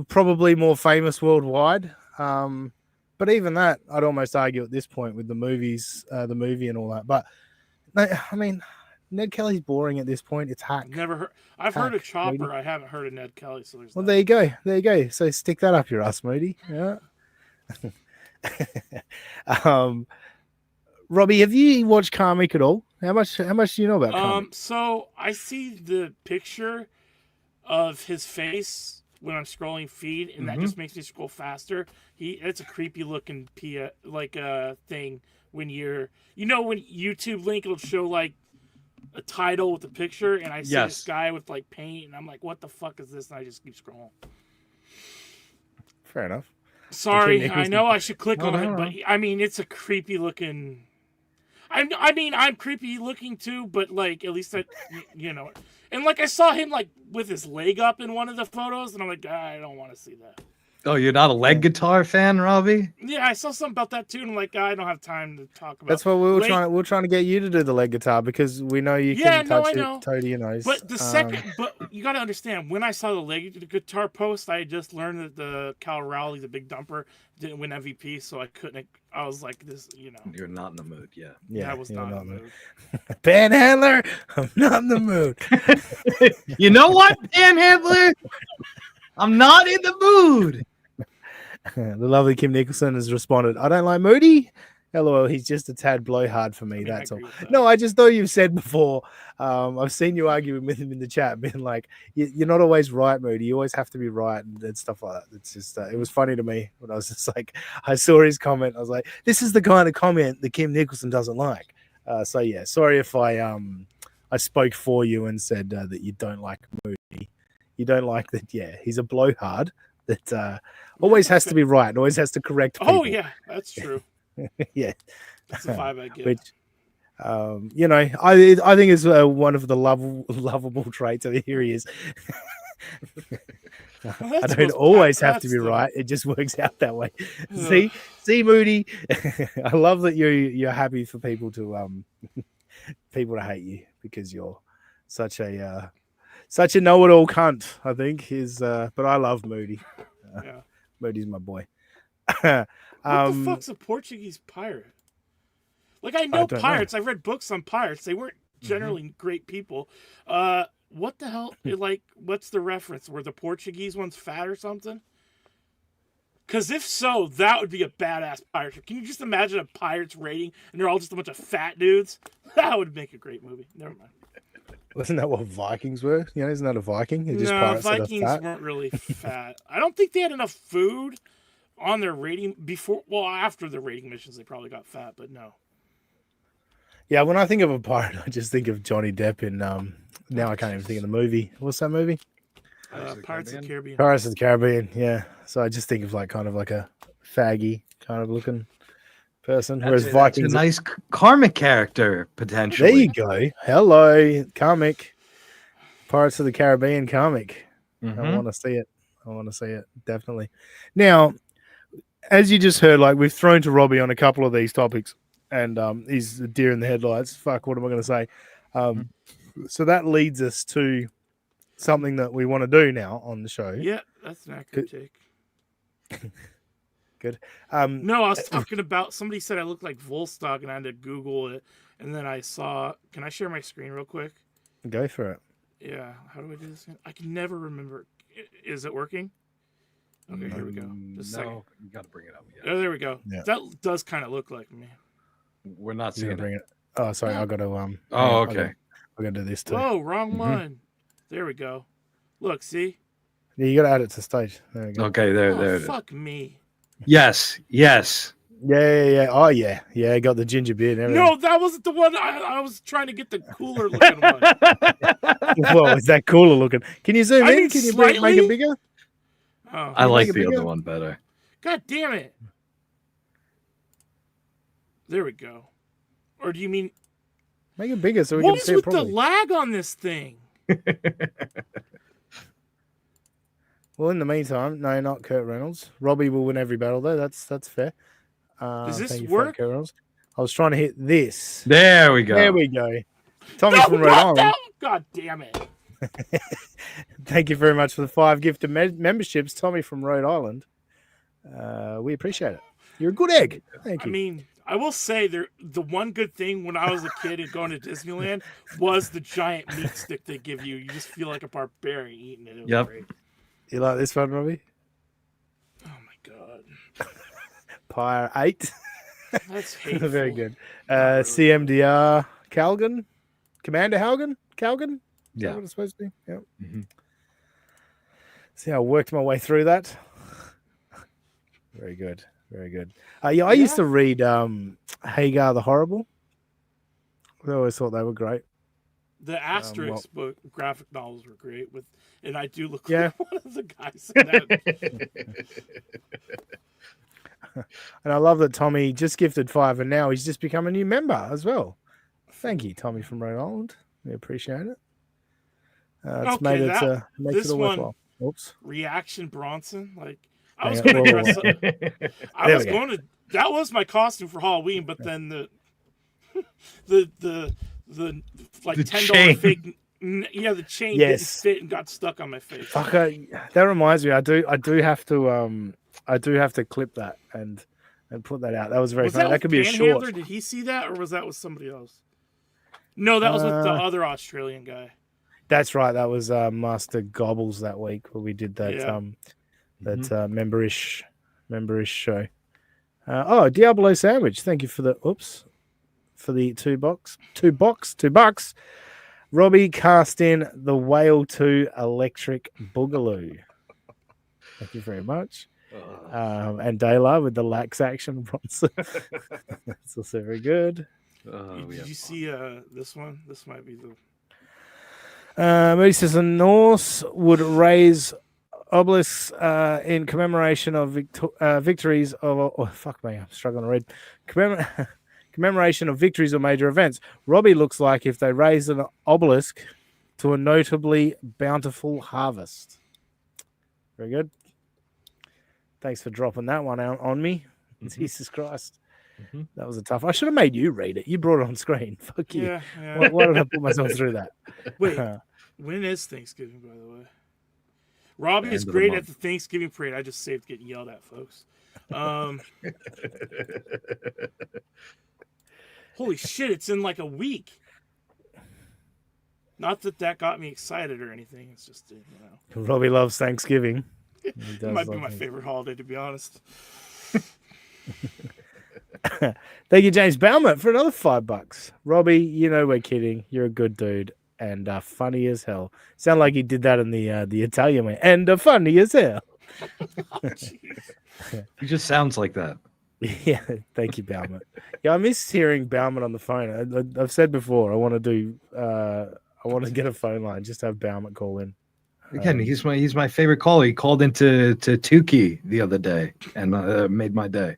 probably more famous worldwide. But even that, I'd almost argue at this point with the movie and all that. But no, I mean, Ned Kelly's boring at this point. It's hack. Never heard. I've heard of Chopper. Moody. I haven't heard of Ned Kelly. So there's. Well, there you go. There you go. So stick that up your ass, Moody. Yeah. Robbie, have you watched Karmic at all? How much do you know about Karmic? So I see the picture of his face when I'm scrolling feed, and that just makes me scroll faster. It's a creepy looking thing when you're when YouTube link it'll show like a title with a picture, and I see this guy with like paint, and I'm like, what the fuck is this? And I just keep scrolling. Fair enough. Sorry, I know I should click on it, but I mean, it's a creepy looking. I'm creepy looking too, but like at least and like I saw him like with his leg up in one of the photos, and I'm like, I don't want to see that. Oh, you're not a leg guitar fan, Robbie? Yeah, I saw something about that too, and I'm like, I don't have time to talk about. That's what we were trying to get you to do the leg guitar because we know you can touch it, toe to your nose. But but you got to understand, when I saw the leg guitar post, I had just learned that the Cal Rowley, the big dumper, didn't win MVP, so I couldn't. I was like, this, You're not in the mood, Yeah, I was not in the mood. Panhandler, I'm not in the mood. You know what, Panhandler? I'm not in the mood. The lovely Kim Nicholson has responded, I don't like Moody. LOL, he's just a tad blowhard for me. That's all. No, I just thought you've said before. I've seen you arguing with him in the chat, being like, you're not always right, Moody. You always have to be right and stuff like that. It's just, it was funny to me when I was just like, I saw his comment. I was like, this is the kind of comment that Kim Nicholson doesn't like. So yeah, sorry if I spoke for you and said that you don't like Moody. You don't like that. Yeah, he's a blowhard that always has to be right and always has to correct people. Oh yeah, that's true. Yeah, that's the vibe I get. Which, I think is one of the lovable traits. Here he is. I don't always have to be right. It just works out that way. See, Moody. I love that you're happy for people to hate you because you're such a know-it-all cunt. I think is, but I love Moody. Moody's my boy. What the fuck's a Portuguese pirate? Like, I know pirates. I've read books on pirates. They weren't generally great people. What the hell? Like, what's the reference? Were the Portuguese ones fat or something? Because if so, that would be a badass pirate show. Can you just imagine a pirates raiding and they're all just a bunch of fat dudes? That would make a great movie. Never mind. Wasn't that what Vikings were? You know, isn't that a Viking? They're just No, pirates that are Vikings fat. weren't really fat. I don't think they had enough food on their raiding before. Well, after the raiding missions, they probably got fat, but no. Yeah, when I think of a pirate, I just think of Johnny Depp in now I can't even think of the movie. What's that movie? Pirates of the Caribbean. Pirates of the Caribbean, yeah. So I just think of like kind of like a faggy kind of looking person. Whereas That's Vikings a nice karmic character potentially. There you go. Hello, comic. Pirates of the Caribbean comic. I want to see it. I want to see it, definitely. Now, as you just heard, like we've thrown to Robbie on a couple of these topics, and he's a deer in the headlights. Fuck, what am I going to say? So that leads us to something that we want to do now on the show. Yeah, that's an accurate take. Good. No, I was talking about somebody said I looked like Volstock, and I had to Google it, and then I saw. Can I share my screen real quick? Go for it. Yeah. How do I do this again? I can never remember. Is it working? Okay, here we go. Just a second. No, you got to bring it up. Yeah. Oh, there we go. Yeah. That does kind of look like me. We're not You're seeing gonna bring it. it. Oh, sorry. I got to Oh, okay. We're gonna do this too. Whoa, wrong one. There we go. Look, see? Yeah, you got to add it to stage. There we go. Okay, there Oh, it is. fuck me. Yes. Yeah. Oh, yeah. Yeah, got the ginger beard and everything. No, that wasn't the one. I was trying to get the cooler looking one. Well, is that cooler looking? Can you zoom I in? mean, Can you slightly. make it bigger? Oh, I like make it the bigger? other one better. God damn it. There we go. Or do you mean Make it bigger so we what can is see it with the properly. lag on this thing? Well, in the meantime, no, not Kurt Reynolds. Robbie will win every battle, though. That's fair. Does this thank you for that, work? Kurt Reynolds. I was trying to hit this. There we go. There we go. Tommy No, from Rhode not Island. that one. God damn it. Thank you very much for the 5 gifted memberships, Tommy from Rhode Island. We appreciate it. You're a good egg. Thank you. I mean, I will say the one good thing when I was a kid and going to Disneyland was the giant meat stick they give you. You just feel like a barbarian eating it. It was Yep. great. You like this one, Robbie? Oh my god. Pyre 8. That's hateful. Very good. really. CMDR Calgan? Commander Halgan? Calgan? Is Yeah. that what it's supposed to be? Yep. Mhm. See how I worked my way through that? Very good. Very good. Yeah, I used to read Hagar the Horrible. I always thought they were great. The Asterix book graphic novels were great and I do look Yeah. like one of the guys in that. And I love that Tommy just gifted 5 and now he's just become a new member as well. Thank you, Tommy from Rhode Island. We appreciate it. It's Okay, made it that- makes this it a one- worthwhile. Oops. Reaction Bronson. Like I was Hang going on, to whoa, dress whoa, up. I There was we go. going to that was my costume for Halloween, but then the like The $10 chain. fake the chain Yes. didn't fit and got stuck on my face. Fuck, that reminds me. I do have to clip that and put that out. That was very Was funny. that That with could be a Panhandler? short. Did he see that, or was that with somebody else? No, that was with the other Australian guy. That's right. That was Master Gobbles that week where we did that Yeah. memberish show. Diablo Sandwich. Thank you for the $2. Robbie cast in the Whale 2 Electric Boogaloo. Thank you very much. And Dayla with the lax action Bronson. That's also very good. Did you see this one? This might be the. Moody says the Norse would raise obelisks in commemoration of victories of. Oh, fuck me, I'm struggling to read. Commemoration of victories or major events. Robbie looks like if they raised an obelisk to a notably bountiful harvest. Very good. Thanks for dropping that one out on me. Jesus Christ. That was a tough. I should have made you read it. You brought it on screen. Fuck you. Yeah. Why did I put myself through that? Wait, when is Thanksgiving, by the way? Robbie is End of the great month. at the Thanksgiving parade. I just saved getting yelled at, folks. Holy shit, it's in like a week. Not that got me excited or anything. It's just, Robbie loves Thanksgiving. He It does might be love my me. favorite holiday, to be honest. Thank you, James Baumer, for another $5. Robbie, you know we're kidding. You're a good dude and funny as hell. Sound like he did that in the Italian way. And funny as hell. Oh, jeez. He just sounds like that. Yeah, thank you, Baumer. Yeah, I miss hearing Baumer on the phone. I've said before, I want to get a phone line, just have Baumer call in. Again, he's my favorite caller. He called into Tukey the other day and made my day.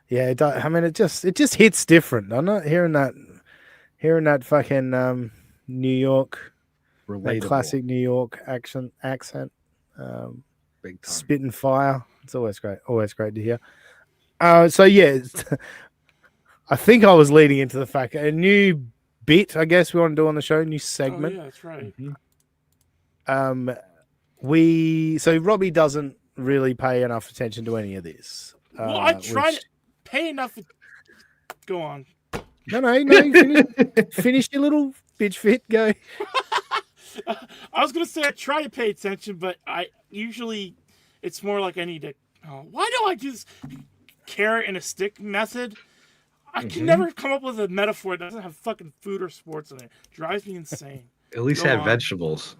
Yeah, I mean, it just hits different. I'm not hearing that fucking New York, that Relatable. classic New York accent, Big time. spitting fire. It's always great to hear. So yeah, I think I was leading into the fact a new bit, I guess we want to do on the show, new segment. Oh, yeah, that's right. So Robbie doesn't really pay enough attention to any of this. Well, I try which- to pay enough. Go on. No, finish your little bitch fit. Go. I was gonna say I try to pay attention, but I usually it's more like I need to. Oh, why do I do this carrot and a stick method? I can never come up with a metaphor that doesn't have fucking food or sports in it. Drives me insane. At least Go had on. vegetables.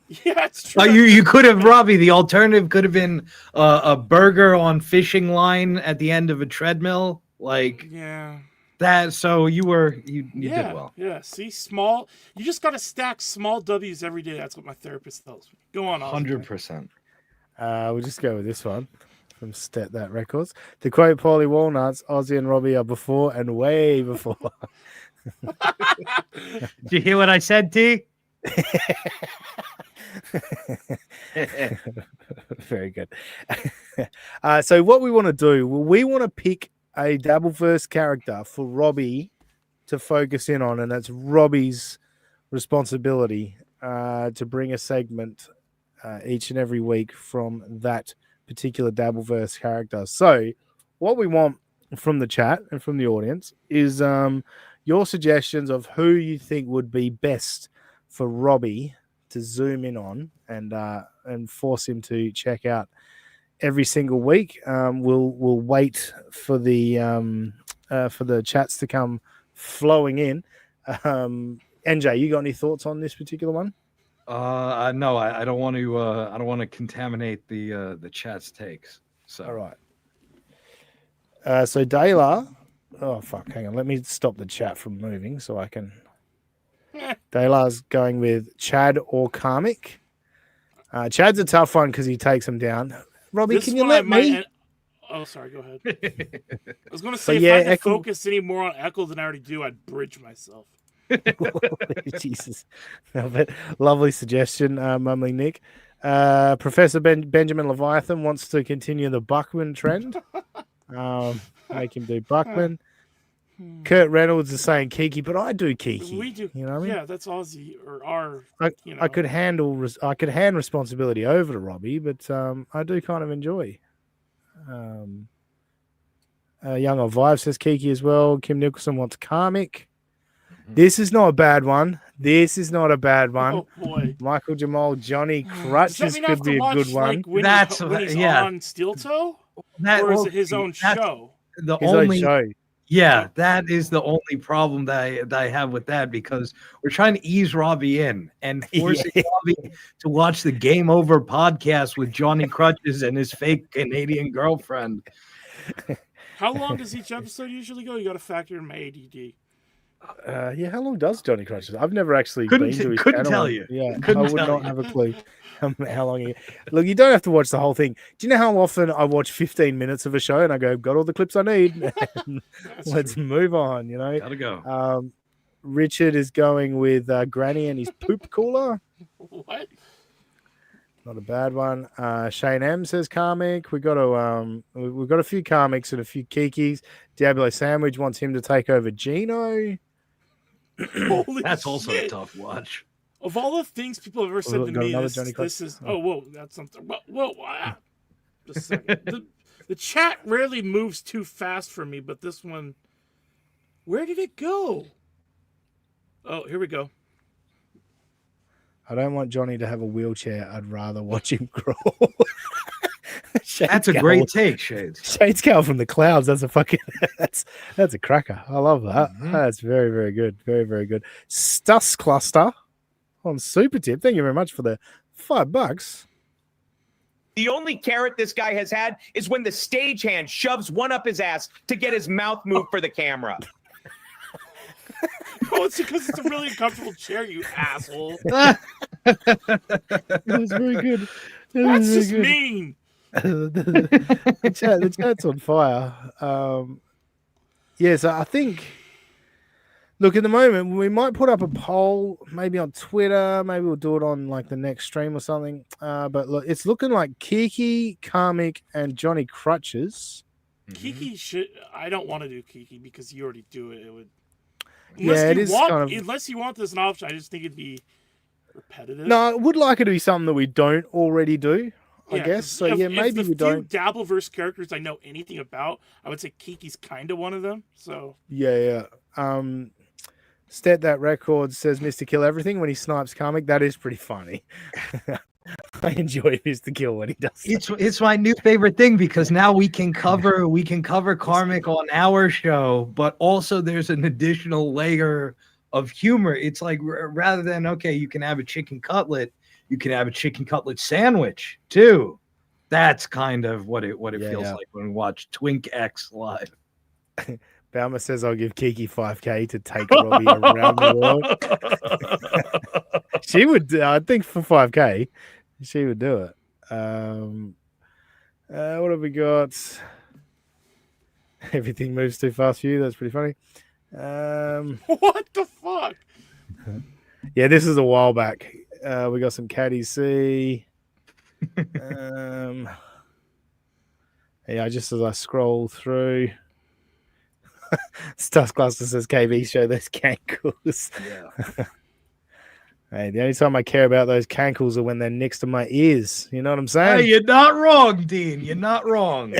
Yeah, it's true. Oh, you could have, Robbie. The alternative could have been a burger on fishing line at the end of a treadmill, like Yeah. that. So you did well. Yeah. See, small. You just got to stack small W's every day. That's what my therapist tells me. Go on. Ozzy. 100%. We'll just go with this one from Step That Records. To quote Paulie Walnuts, Ozzy and Robbie are before and way before. Did you hear what I said, T? Very good. So what we want to do, we want to pick a Dabbleverse character for Robbie to focus in on, and that's Robbie's responsibility to bring a segment each and every week from that particular Dabbleverse character. So what we want from the chat and from the audience is your suggestions of who you think would be best for Robbie to zoom in on and force him to check out every single week. We'll wait for the chats to come flowing in. NJ, you got any thoughts on this particular one? No, I don't want to. I don't want to contaminate the chat's takes. So All right. So Dayla, oh fuck, hang on. Let me stop the chat from moving so I can. Dayla's going with Chad or Karmic. Chad's a tough one because he takes him down. Robbie, This can you one I let might me? en- Oh, sorry. Go ahead. I was going to say, But if yeah, I had to Echo- focus any more on Echo than I already do, I'd bridge myself. Jesus. No, but lovely suggestion, Mumley Nick. Professor Benjamin Leviathan wants to continue the Buckman trend. Make him do Buckman. Kurt Reynolds is saying Kiki, but I do Kiki. We do. You know what I mean? Yeah, that's Aussie or our. You know. I could hand responsibility over to Robbie, but I do kind of enjoy. Young or Vive says Kiki as well. Kim Nicholson wants Karmic. This is not a bad one. Oh boy. Michael Jamal, Johnny Does that Crutches mean I have could to be a watch, good one. Like, when That's when he's yeah. on Steel Toe, That or is will it his be- own that's show? The His own only show. Yeah, that is the only problem that I have with that, because we're trying to ease Robbie in and forcing Robbie to watch the Game Over podcast with Johnny Crutches and his fake Canadian girlfriend. How long does each episode usually go? You got to factor in my ADD. Yeah, how long does Johnny Crutches? I've never actually Couldn't- been to his couldn't channel. tell you. Yeah, Couldn't I would tell not you. have a clue how long. Look, you don't have to watch the whole thing. Do you know how often I watch 15 minutes of a show and I go, got all the clips I need? Let's move on. You know, Gotta go. Richard is going with Granny and his poop cooler. What? Not a bad one. Shane M says Karmic. We've got a few Karmics and a few Kikis. Diablo Sandwich wants him to take over Gino. Holy That's also a shit. tough watch. Of all the things people have ever said to got me, another this, Johnny this Crutch? is. Oh, whoa, that's something. Whoa, just a second. The chat rarely moves too fast for me, but this one. Where did it go? Oh, here we go. I don't want Johnny to have a wheelchair. I'd rather watch him crawl. That's a great take, Shades. Shades Cal from the clouds. That's a fucking that's a cracker. I love that. That's very, very good. Very, very good. Stuss Cluster on Super Tip. Thank you very much for the $5. The only carrot this guy has had is when the stagehand shoves one up his ass to get his mouth moved for the camera. Oh, it's because it's a really uncomfortable chair, you asshole. It was very good. That's just mean. The chat's on fire. So I think, look, at the moment, we might put up a poll, maybe on Twitter, maybe we'll do it on like the next stream or something. But look, it's looking like Kiki, Karmic, and Johnny Crutches. Kiki should. I don't want to do Kiki because you already do it. It would. Unless you want this an option, I just think it'd be repetitive. No, I would like it to be something that we don't already do. I guess so. Maybe we don't. Dabbleverse characters I know anything about, I would say Kiki's kind of one of them. So Stat That Record says Mr. Kill everything when he snipes Karmic. That is pretty funny. I enjoy Mr. Kill when he does. It's my new favorite thing because now we can cover Karmic on our show, but also there's an additional layer of humor. It's like rather than you can have a chicken cutlet, you can have a chicken cutlet sandwich too. That's kind of what it feels like when we watch Twink X live. Baumer says I'll give Kiki $5K to take Robbie around the world. She would, I think, for $5K, she would do it. What have we got? Everything moves too fast for you. That's pretty funny. What the fuck? Yeah, this is a while back. We got some Caddy C. Just as I scroll through. Stuff Cluster says KB show those cankles. Yeah. Hey, the only time I care about those cankles are when they're next to my ears. You know what I'm saying? Hey, you're not wrong, Dean. You're not wrong.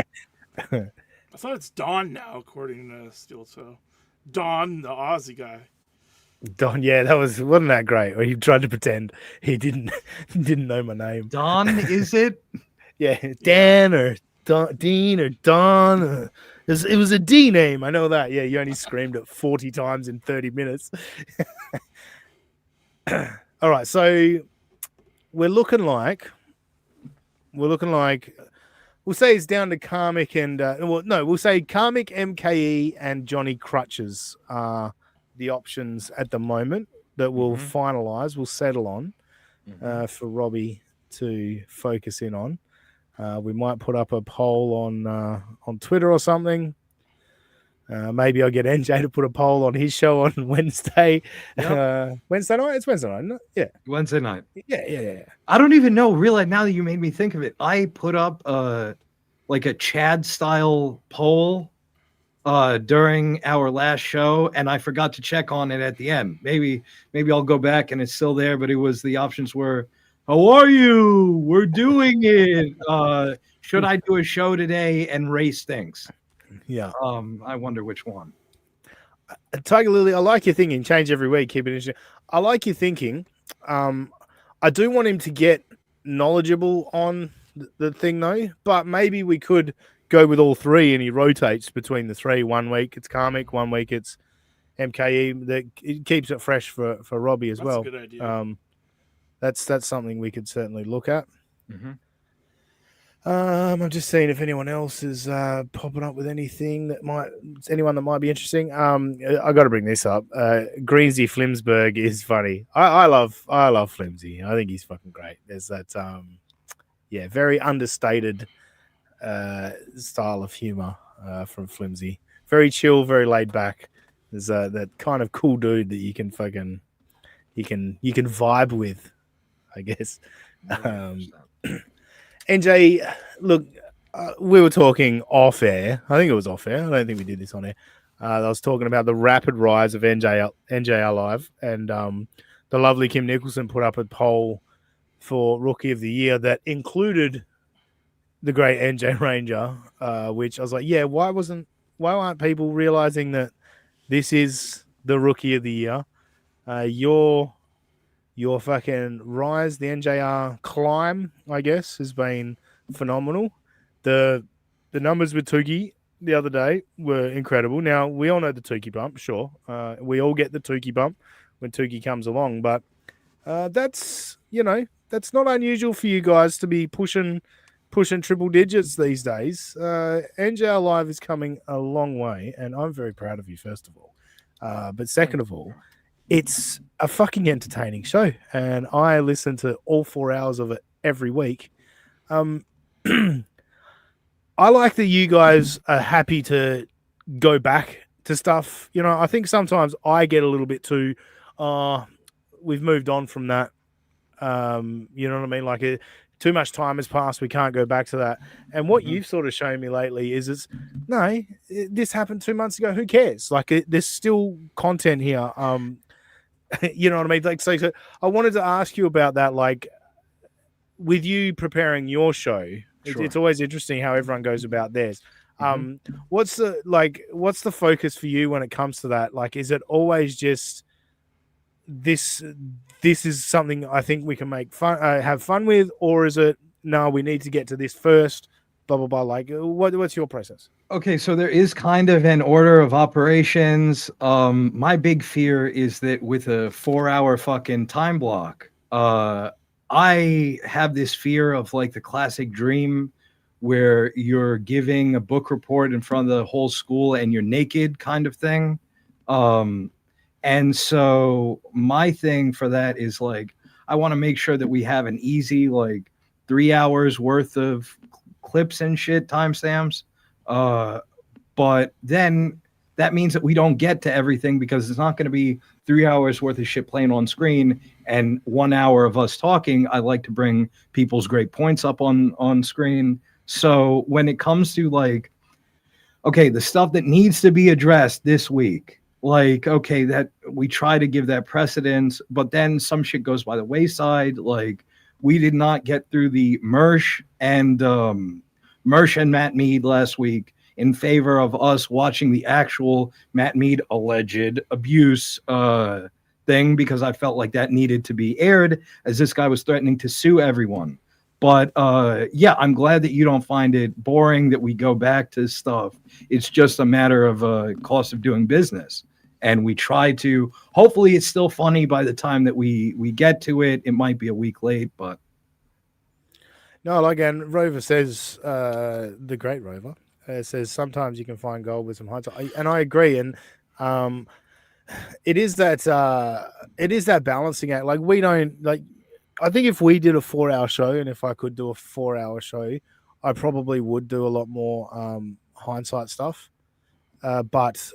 I thought it's Don now, according to Steel Toe. Don, the Aussie guy. Don, wasn't that great? Or he tried to pretend he didn't know my name. Don, is it? Yeah, Dan or Dean or Don. It was a D name. I know that. Yeah, you only screamed it 40 times in 30 minutes. All right, so we're looking like we'll say it's down to Karmic and we'll say Karmic, MKE, and Johnny Crutches are the options at the moment that we'll finalize, we'll settle on for Robbie to focus in on. We might put up a poll on Twitter or something. Maybe I'll get NJ to put a poll on his show on Wednesday. Yep. Wednesday night? It's Wednesday night, isn't it? Yeah. Wednesday night. Yeah. I don't even know, really, now that you made me think of it. I put up like a Chad style poll during our last show, and I forgot to check on it at the end. Maybe I'll go back and it's still there, but the options were, how are you? We're doing it. Should I do a show today and race things? Yeah. I wonder which one. Tiger Lily, I like your thinking. Change every week. Keep it interesting. I like your thinking. I do want him to get knowledgeable on the thing, though. But maybe we could go with all three, and he rotates between the three. 1 week it's Karmic, 1 week it's MKE. That it keeps it fresh for Robbie as well. That's a good idea. That's something we could certainly look at. Mm-hmm. I'm just seeing if anyone else is popping up with anything anyone that might be interesting. I got to bring this up. Greensy Flimsberg is funny. I love Flimsy. I think he's fucking great. There's that very understated style of humor from Flimsy. Very chill, very laid back. There's that kind of cool dude that you can vibe with, I guess. NJ, look, we were talking off air. I think it was off air. I don't think we did this on air. I was talking about the rapid rise of NJR Live, and the lovely Kim Nicholson put up a poll for Rookie of the Year that included the great NJ Ranger, which I was like, why aren't people realizing that this is the Rookie of the Year? You're Your fucking rise, the NJR climb, I guess, has been phenomenal. The numbers with Tukey the other day were incredible. Now, we all know the Tukey bump, sure. We all get the Tukey bump when Tukey comes along, but that's not unusual for you guys to be pushing triple digits these days. NJR Live is coming a long way, and I'm very proud of you, first of all. But second of all, it's a fucking entertaining show, and I listen to all 4 hours of it every week. I like that you guys are happy to go back to stuff. I think sometimes I get a little bit too, we've moved on from that. You know what I mean? Like too much time has passed. We can't go back to that. And what you've sort of shown me lately is this happened 2 months ago. Who cares? Like there's still content here. You know what I mean? Like, so I wanted to ask you about that. Like with you preparing your show, Sure. it's always interesting how everyone goes about theirs. What's the focus for you when it comes to that? Like, is it always just this is something I think we can make fun, have fun with, or is it no, we need to get to this first, blah blah blah? Like, what's your process? Okay, so there is kind of an order of operations. My big fear is that with a 4-hour fucking time block, I have this fear of like the classic dream where you're giving a book report in front of the whole school and you're naked kind of thing. And so my thing for that is like, I want to make sure that we have an easy, like 3 hours worth of clips and shit, timestamps. But then that means that we don't get to everything because it's not going to be 3 hours worth of shit playing on screen and 1 hour of us talking. I like to bring people's great points up on screen. So when it comes to like, okay, the stuff that needs to be addressed this week, like, okay, that we try to give that precedence, but then some shit goes by the wayside. Like we did not get through the Mersh and Matt Mead last week in favor of us watching the actual Matt Mead alleged abuse thing because I felt like that needed to be aired as this guy was threatening to sue everyone. But yeah, I'm glad that you don't find it boring that we go back to stuff. It's just a matter of cost of doing business. And we try to, hopefully it's still funny by the time that we get to it. It might be a week late, but. No, like, and Rover says, the great Rover, says sometimes you can find gold with some hindsight. And I agree. And it is that balancing act. Like we don't like, I think if we did a 4-hour show and if I could do a 4-hour show, I probably would do a lot more hindsight stuff. But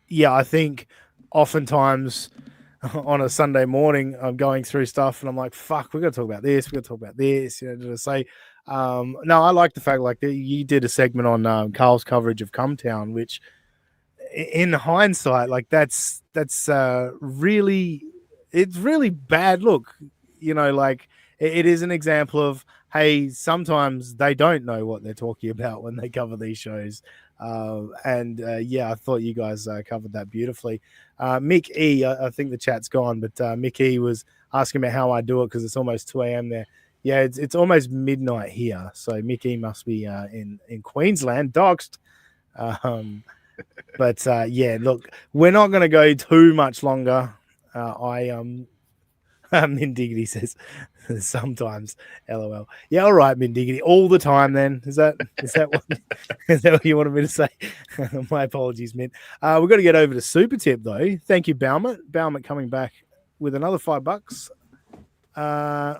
yeah, I think oftentimes on a Sunday morning, I'm going through stuff and I'm like, fuck, we're going to talk about this. We're going to talk about this. You know, to say, no, I like the fact like that you did a segment on Carl's coverage of Cumtown, which in hindsight, like that's really, it's really bad look, you know, like it is an example of, hey, sometimes they don't know what they're talking about when they cover these shows. Yeah, I thought you guys covered that beautifully. Mick E, I think the chat's gone, but Mick E was asking about how I do it because it's almost 2 a.m. there. Yeah, it's almost midnight here. So Mick E must be in Queensland, doxed. But yeah, look, we're not going to go too much longer. Mindiggity says sometimes, LOL. Yeah, all right, Mindiggity, all the time. Then is that what you wanted me to say? My apologies, Min. We've got to get over to Super Tip though. Thank you, Baumet coming back with another $5.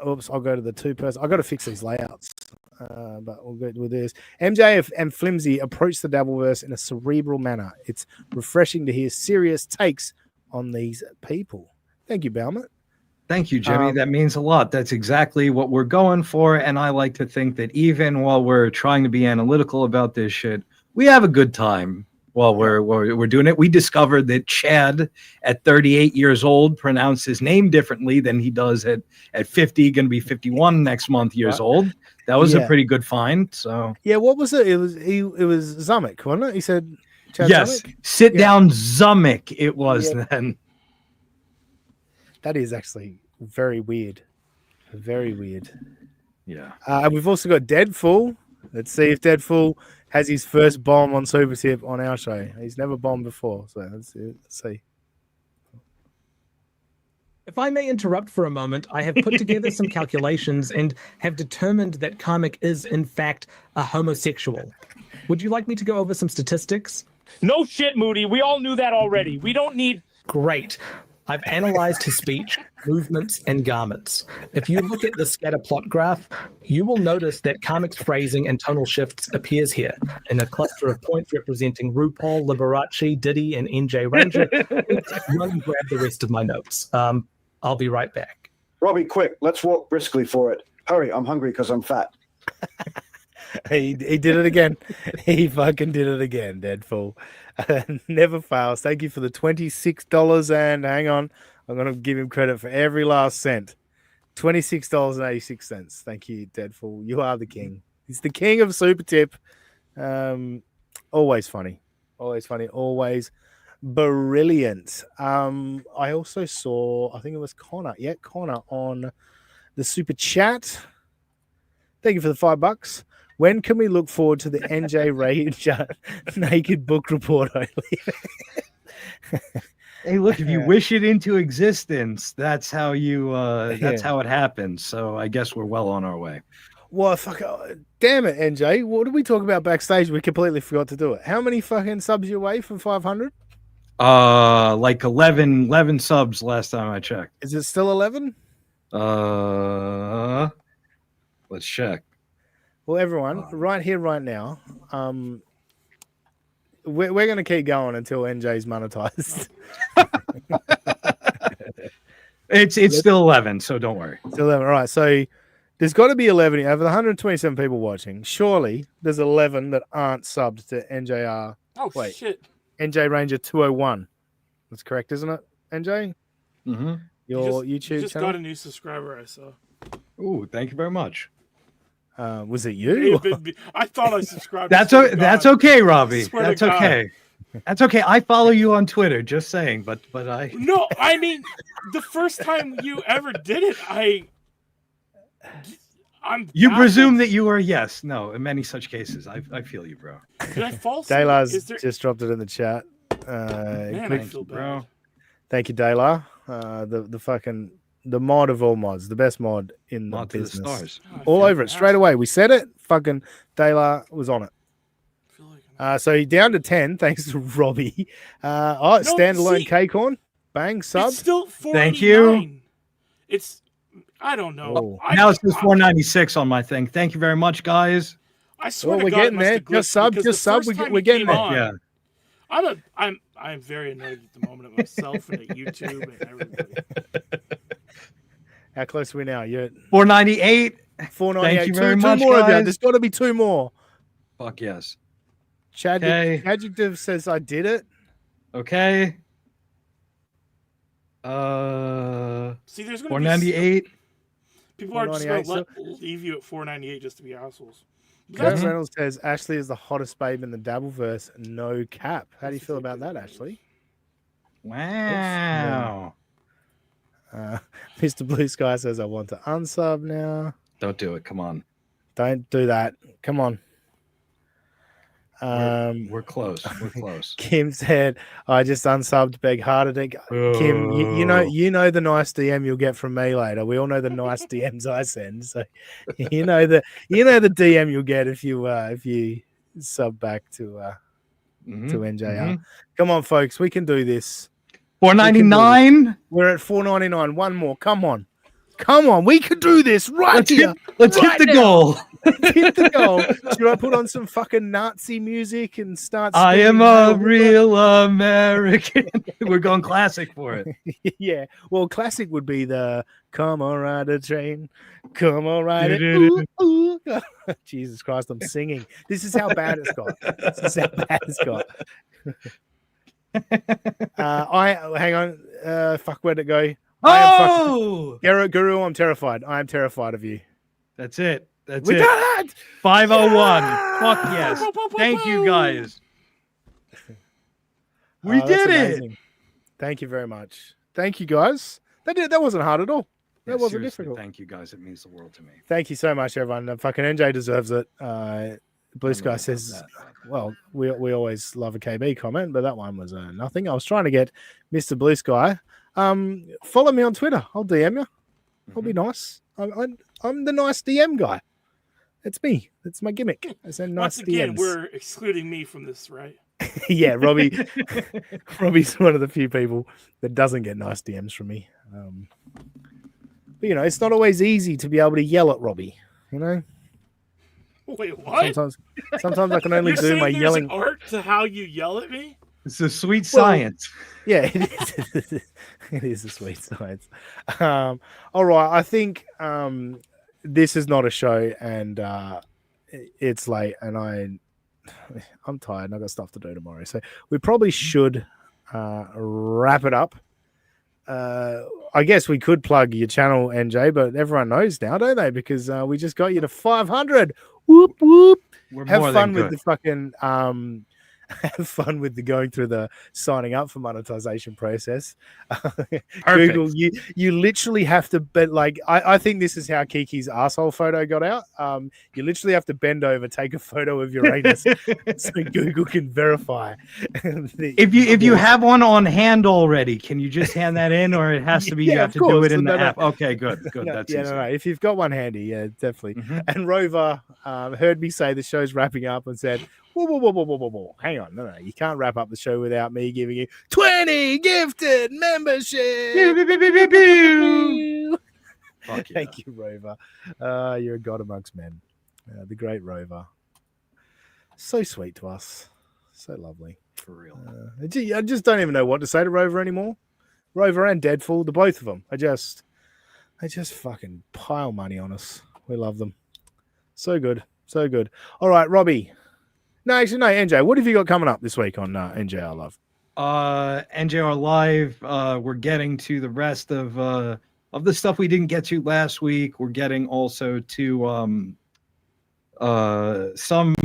Oops, I'll go to the 2-person. I've got to fix these layouts. But we'll go with this. MJF and Flimsy approach the Dabbleverse in a cerebral manner. It's refreshing to hear serious takes on these people. Thank you, Baumet. Thank you, Jimmy. That means a lot. That's exactly what we're going for. And I like to think that even while we're trying to be analytical about this shit, we have a good time while we're doing it. We discovered that Chad at 38 years old pronounced his name differently than he does at 50, going to be 51 next month years old. That was a pretty good find. So yeah, what was it? It was Zamek, wasn't it? He said Chad yes, Zamek? sit down Zamek it was then. That is actually very weird. Very weird. Yeah. And we've also got Deadful. Let's see if Deadful has his first bomb on Super Tip on our show. He's never bombed before, so let's see. If I may interrupt for a moment, I have put together some calculations and have determined that Karmic is, in fact, a homosexual. Would you like me to go over some statistics? No shit, Moody. We all knew that already. We don't need... Great. I've analyzed his speech, movements, and garments. If you look at the scatter plot graph, you will notice that Karmic's phrasing and tonal shifts appears here in a cluster of points representing RuPaul, Liberace, Diddy, and NJ Ranger. Run and grab the rest of my notes. I'll be right back. Robbie, quick, let's walk briskly for it. Hurry, I'm hungry because I'm fat. He did it again. He fucking did it again, Deadful. Never fails. Thank you for the $26. And hang on, I'm going to give him credit for every last cent. $26.86. Thank you, Deadful. You are the king. He's the king of Super Tip. Always funny. Always funny. Always brilliant. I also saw, I think it was Connor. Yeah, Connor on the Super Chat. Thank you for the $5. When can we look forward to the NJ Ranger naked book report only? Hey, look, if you wish it into existence, that's how you that's how it happens. So I guess we're well on our way. Well, fuck, damn it, NJ. What did we talk about backstage? We completely forgot to do it. How many fucking subs you away from 500? Like 11 subs last time I checked. Is it still 11? Let's check. Well, everyone, right here, right now, we're going to keep going until NJ's monetized. It's still 11, so don't worry. Still 11. All right, so there's got to be 11 over the 127 people watching. Surely there's 11 that aren't subbed to NJR. Oh, shit. NJ Ranger 201. That's correct, isn't it, NJ? Mm-hmm. Your you YouTube just channel? got a new subscriber, I saw. Ooh, thank you very much. Was it you? I thought I subscribed. That's okay, Robbie. That's to God. okay. That's okay. I follow you on Twitter. Just saying, but I. No, I mean, the first time you ever did it, I'm. You baffled. presume that you are yes. No, in many such cases, I feel you, bro. Did I fall asleep? Dayla's there... just dropped it in the chat. Man, I feel bad. bro. Thank you, Dayla. The mod of all mods, the best mod in the Mod to the business. stars. All over it straight away. We said it. Fucking Dayla was on it. So he down to 10 thanks to Robbie. Standalone K-Corn. Bang, sub. It's still $4.99. Thank you. It's I don't know. Now it's just $4.96 on my thing. Thank you very much, guys. I swear we're to God, getting there. Just sub. We're getting there. Yeah. I'm very annoyed at the moment at myself and at YouTube and everybody. How close are we now? You're at $4.98. $4.98. Thank you very two much, more of you. guys. There's got to be two more. Fuck yes. Adjective says I did it. Okay. See, there's going to $4.98. People are just going to leave you at $4.98 just to be assholes. Kurt Reynolds says Ashley is the hottest babe in the Dabbleverse. No cap. How do you feel about that, Ashley? Wow. Mr. Blue Sky says I want to unsub now. Don't do it. Come on. Don't do that. Come on. We're close. We're close. Kim said, "I just unsubbed Beg Harder." Kim, you know the nice DM you'll get from me later. We all know the nice DMs I send, so you know the DM you'll get if you sub back to NJR. Mm-hmm. Come on, folks, we can do this. $4.99. We're at $4.99. One more. Come on. We can do this right here. Let's hit the goal. Hit the goal. Should I put on some fucking Nazi music and start? I am a real American. We're going classic for it. Yeah. Well, classic would be the "Come on, ride a train, come on, ride it." Ooh, ooh. Jesus Christ, I'm singing. This is how bad it's got. Hang on. Fuck, where'd it go? Guru, I'm terrified. I am terrified of you. That's it. We did it! 501. Fuck yes. Thank you, guys. We did it. Amazing. Thank you very much. Thank you, guys. That wasn't hard at all. That Yeah, wasn't seriously, difficult. thank you guys. It means the world to me. Thank you so much, everyone. Fucking NJ deserves it. Blue Sky says, well, we always love a KB comment, but that one was nothing. I was trying to get Mr. Blue Sky. Follow me on Twitter. I'll DM you. I'll be nice. I'm the nice DM guy. It's me. It's my gimmick. I send nice Once again, DMs. we're excluding me from this, right? Yeah, Robbie's one of the few people that doesn't get nice DMs from me. But you know, it's not always easy to be able to yell at Robbie. You know. Wait, what? Sometimes I can only You're do saying my there's yelling. an art to how you yell at me? It's a sweet science. Yeah, it is. It is a sweet science. All right, I think this is not a show, and it's late, and I'm tired, and I've got stuff to do tomorrow. So we probably should wrap it up. I guess we could plug your channel, NJ, but everyone knows now, don't they? Because we just got you to 500. Whoop whoop. We're Have more fun than with good. the fucking have fun with the going through the signing up for monetization process. Google, you literally have to, but like I think this is how Kiki's asshole photo got out. You literally have to bend over, take a photo of your anus so Google can verify. If you have one on hand already, can you just hand that in, or it has to be you have of to do course. it in the No. app? Okay, good. No, That's yeah, easy. no. If you've got one handy, yeah, definitely. Mm-hmm. And Rover heard me say the show's wrapping up and said, whoa. Hang on, no, you can't wrap up the show without me giving you 20 gifted membership. Fuck yeah. Thank you, Rover. You're a god amongst men. The great Rover. So sweet to us. So lovely. For real. I just don't even know what to say to Rover anymore. Rover and Deadfall, the both of them. They just fucking pile money on us. We love them. So good. So good. All right, Robbie. No, actually, no, NJ. What have you got coming up this week on NJR Love? NJR Live. We're getting to the rest of the stuff we didn't get to last week. We're getting also to some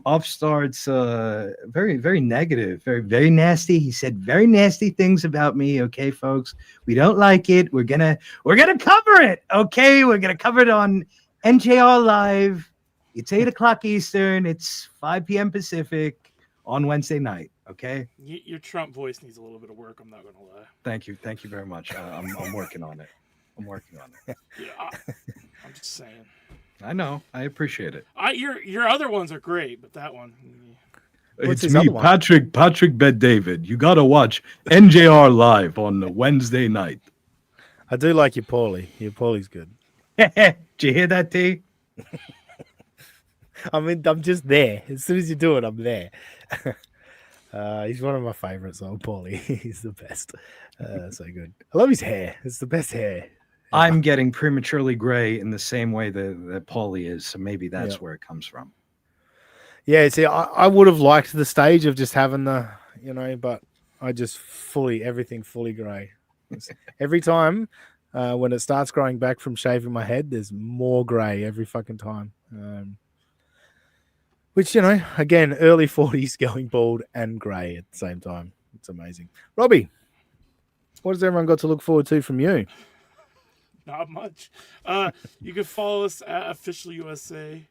upstarts very negative, very nasty. He said very nasty things about me. Okay, folks, we don't like it. We're gonna cover it. Okay, we're gonna cover it on NJR Live. It's 8:00 Eastern. It's 5 p.m. Pacific on Wednesday night. Okay. Your Trump voice needs a little bit of work. I'm not gonna lie. Thank you very much. I'm working on it. Yeah, I'm just saying. I know. I appreciate it. Your other ones are great, but that one. What's It's his me, other one? Patrick Bet David. You gotta watch NJR Live on the Wednesday night. I do like your Paulie. Your Paulie's good. Did you hear that, T? I mean, I'm just there. As soon as you do it, I'm there. He's one of my favorites, old Paulie. He's the best. So good. I love his hair. It's the best hair. I'm getting prematurely gray in the same way that Paulie is, so maybe that's where it comes from. Yeah, see, I would have liked the stage of just having the, but I just everything fully grey. Every time when it starts growing back from shaving my head, there's more grey every fucking time. Which, again, early 40s going bald and grey at the same time. It's amazing. Robbie, what has everyone got to look forward to from you? Not much. You can follow us at Official USA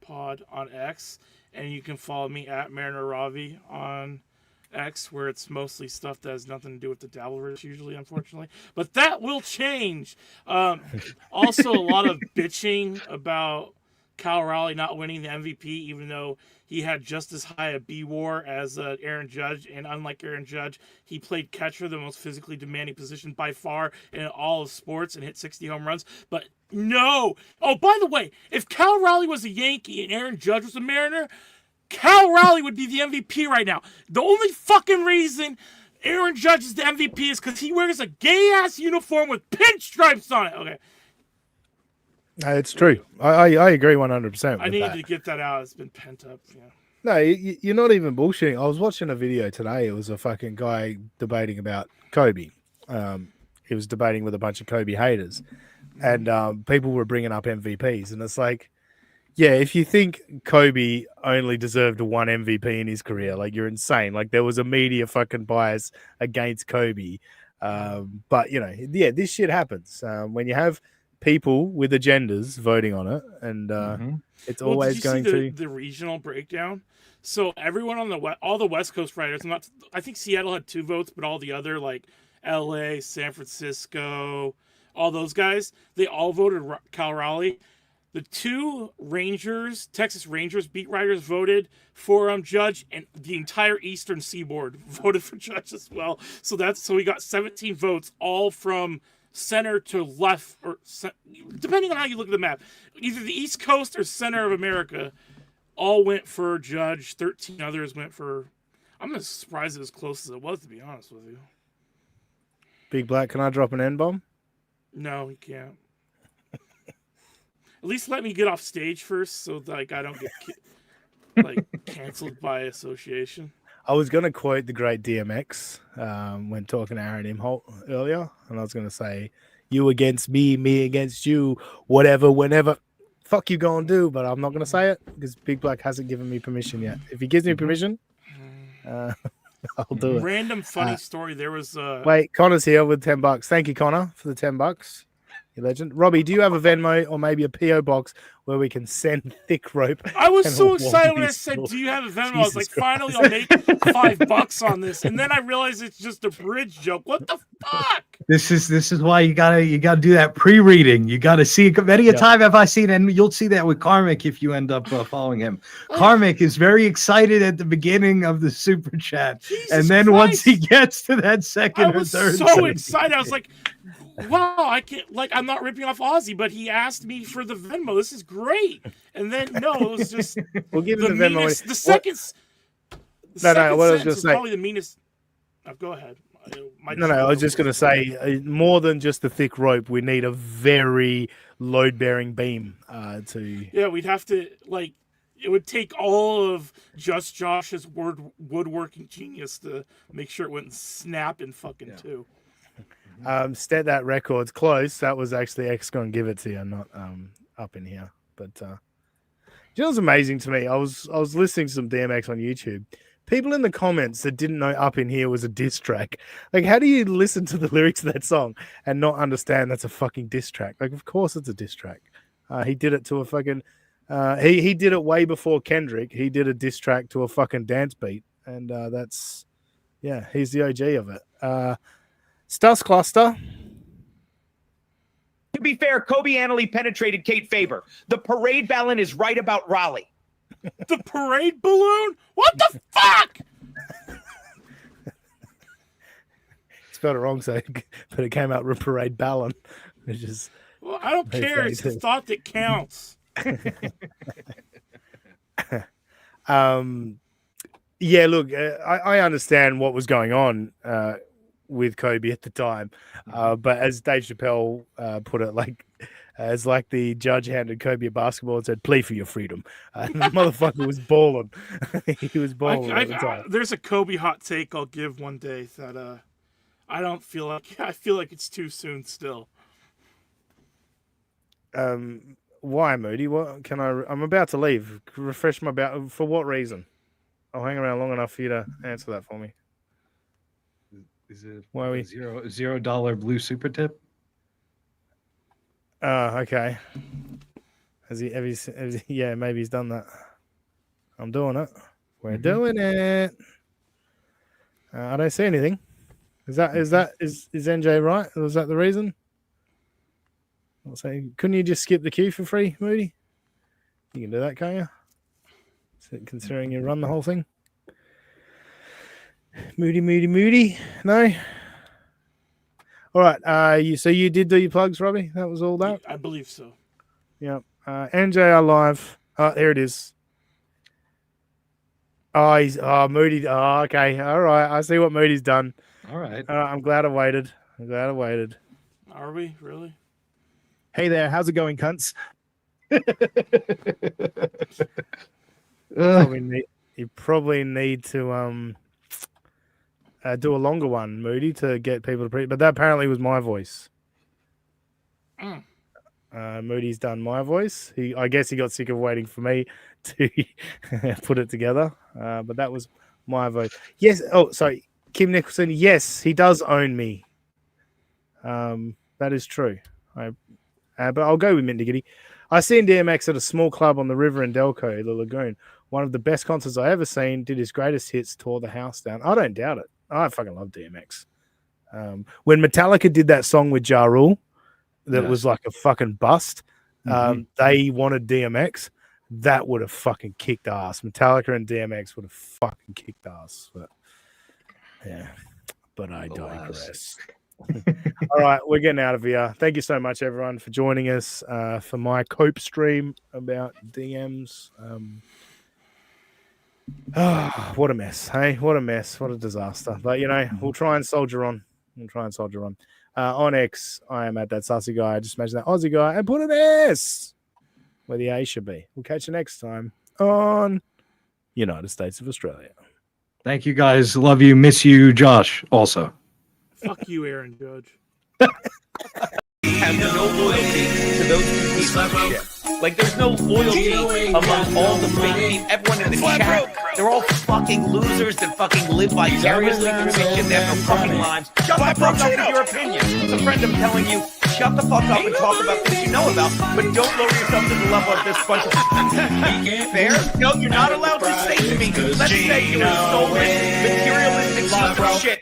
Pod on X, and you can follow me at Mariner Ravi on X, where it's mostly stuff that has nothing to do with the Dabbleverse usually, unfortunately. But that will change. Also, a lot of bitching about Cal Raleigh not winning the MVP, even though he had just as high a B WAR as Aaron Judge, and unlike Aaron Judge, he played catcher, the most physically demanding position by far in all of sports, and hit 60 home runs. But no! Oh, by the way, if Cal Raleigh was a Yankee and Aaron Judge was a Mariner, Cal Raleigh would be the MVP right now. The only fucking reason Aaron Judge is the MVP is because he wears a gay-ass uniform with pinstripes on it. Okay. It's true. I agree 100%. I needed to get that out. It's been pent up. Yeah. No, you're not even bullshitting. I was watching a video today. It was a fucking guy debating about Kobe. He was debating with a bunch of Kobe haters, and people were bringing up MVPs. And it's like, yeah, if you think Kobe only deserved one MVP in his career, like, you're insane. Like, there was a media fucking bias against Kobe. But this shit happens when you have people with agendas voting on it, and it's Well, always did you going see to. the regional breakdown? So everyone on all the West Coast writers, I think Seattle had 2 votes, but all the other like L.A., San Francisco, all those guys, they all voted Cal Raleigh. The 2 Texas Rangers beat writers voted for Judge, and the entire Eastern Seaboard voted for Judge as well. So we got 17 votes, all from center to left, or depending on how you look at the map, either the East Coast or center of America, all went for Judge. 13 others went for. I'm just surprised it was as close as it was, to be honest with you. Big Black, can I drop an N-bomb? No, you can't. At least let me get off stage first, so like I don't get canceled by association. I was going to quote the great DMX when talking to Aaron Imholte earlier, and I was going to say, "You against me, me against you, whatever, whenever, fuck you gonna do." But I'm not going to say it because Big Black hasn't given me permission yet. If he gives me permission, I'll do it. Random funny story. There was wait, Connor's here with $10. Thank you, Connor, for the $10. You legend. Robbie, do you have a Venmo or maybe a PO box where we can send thick rope? I was so excited when I said, "Do you have a Venmo?" I was like, "Finally, I'll make $5 on this," and then I realized it's just a bridge joke. What the fuck? This is why you gotta do that pre-reading. You gotta see many a time have I seen, and you'll see that with Karmic if you end up following him. Karmic is very excited at the beginning of the super chat, and then once he gets to that second or third, so excited. I was like, "Wow, I can't I'm not ripping off Ozzy, but he asked me for the Venmo. This is great." And then no, it was just we'll give the him the Venmo. meanest. The second, what I was sentence gonna was say. probably the meanest. Go ahead. No, I was just going to say, more than just the thick rope, we need a very load-bearing beam to. Yeah, we'd have to it would take all of Just Josh's woodworking genius to make sure it wouldn't snap in fucking two. Stat that record's close. That was actually X going to give it to you, not up in here. But you know what's amazing to me? I was listening to some DMX on YouTube. People in the comments that didn't know Up in Here was a diss track. Like, how do you listen to the lyrics of that song and not understand that's a fucking diss track? Like, of course it's a diss track. He did it to a fucking... he did it way before Kendrick. He did a diss track to a fucking dance beat. And that's... Yeah, he's the OG of it. Stus Cluster. To be fair, Kobe Annaly penetrated Kate Faber. The parade balloon is right about Raleigh. The parade balloon? What the fuck? Spelled it wrong, but it came out with parade ballon, which is. Well, I don't care. It's the thought that counts. Yeah, look, I understand what was going on with Kobe at the time, but as Dave Chappelle put it, as the judge handed Kobe a basketball and said, "Play for your freedom." The motherfucker was balling. He was balling at the time. There's a Kobe hot take I'll give one day that I don't feel like. I feel like it's too soon still. Why, Moody? What can I? I'm about to leave. Refresh my about. For what reason? I'll hang around long enough for you to answer that for me. Is it why we $0 blue super tip? Okay. Has he, yeah, maybe he's done that. I'm doing it. We're doing it. I don't see anything. Is NJ right? Was that the reason? I'll say, couldn't you just skip the queue for free, Moody? You can do that, can't you? Considering you run the whole thing. Moody. No. All right. So you did do your plugs, Robbie? That was all that? I believe so. Yeah. NJR Live. There it is. Moody. Oh, okay. All right. I see what Moody's done. All right. I'm glad I waited. Are we really? Hey there. How's it going, cunts? You probably need to do a longer one, Moody, to get people to but that apparently was my voice. Moody's done my voice. I guess he got sick of waiting for me to put it together. But that was my voice. Yes. Oh, sorry. Kim Nicholson. Yes, he does own me. That is true. But I'll go with Mint Diggity. I seen DMX at a small club on the river in Delco, the Lagoon. One of the best concerts I ever seen. Did his greatest hits, tore the house down. I don't doubt it. I fucking love DMX. When Metallica did that song with Ja Rule, that was like a fucking bust. They wanted DMX. That would have fucking kicked ass. Metallica and DMX would have fucking kicked ass. But yeah, but I digress. All right, we're getting out of here. Thank you so much, everyone, for joining us for my cope stream about DMs. What a mess, hey? What a mess. What a disaster. But, you know, we'll try and soldier on. On X, I am at that sassy guy. Just imagine that Aussie guy and put an S where the A should be. We'll catch you next time on United States of Australia. Thank you, guys. Love you. Miss you, Josh, also. Fuck you, Aaron Judge. Have no loyalty to those two pieces of shit. Like, there's no loyalty among all the fake people. Everyone in the chat, they're all fucking losers that fucking live vicariously through this shit. They have no fucking lives. Shut the fuck up with your opinion. It's a friend of telling you, shut the fuck up and talk about things you know about, but don't lower yourself to the level of this bunch of fair. No, you're not allowed to say to me, let's say you're a stolen, materialistic piece of shit.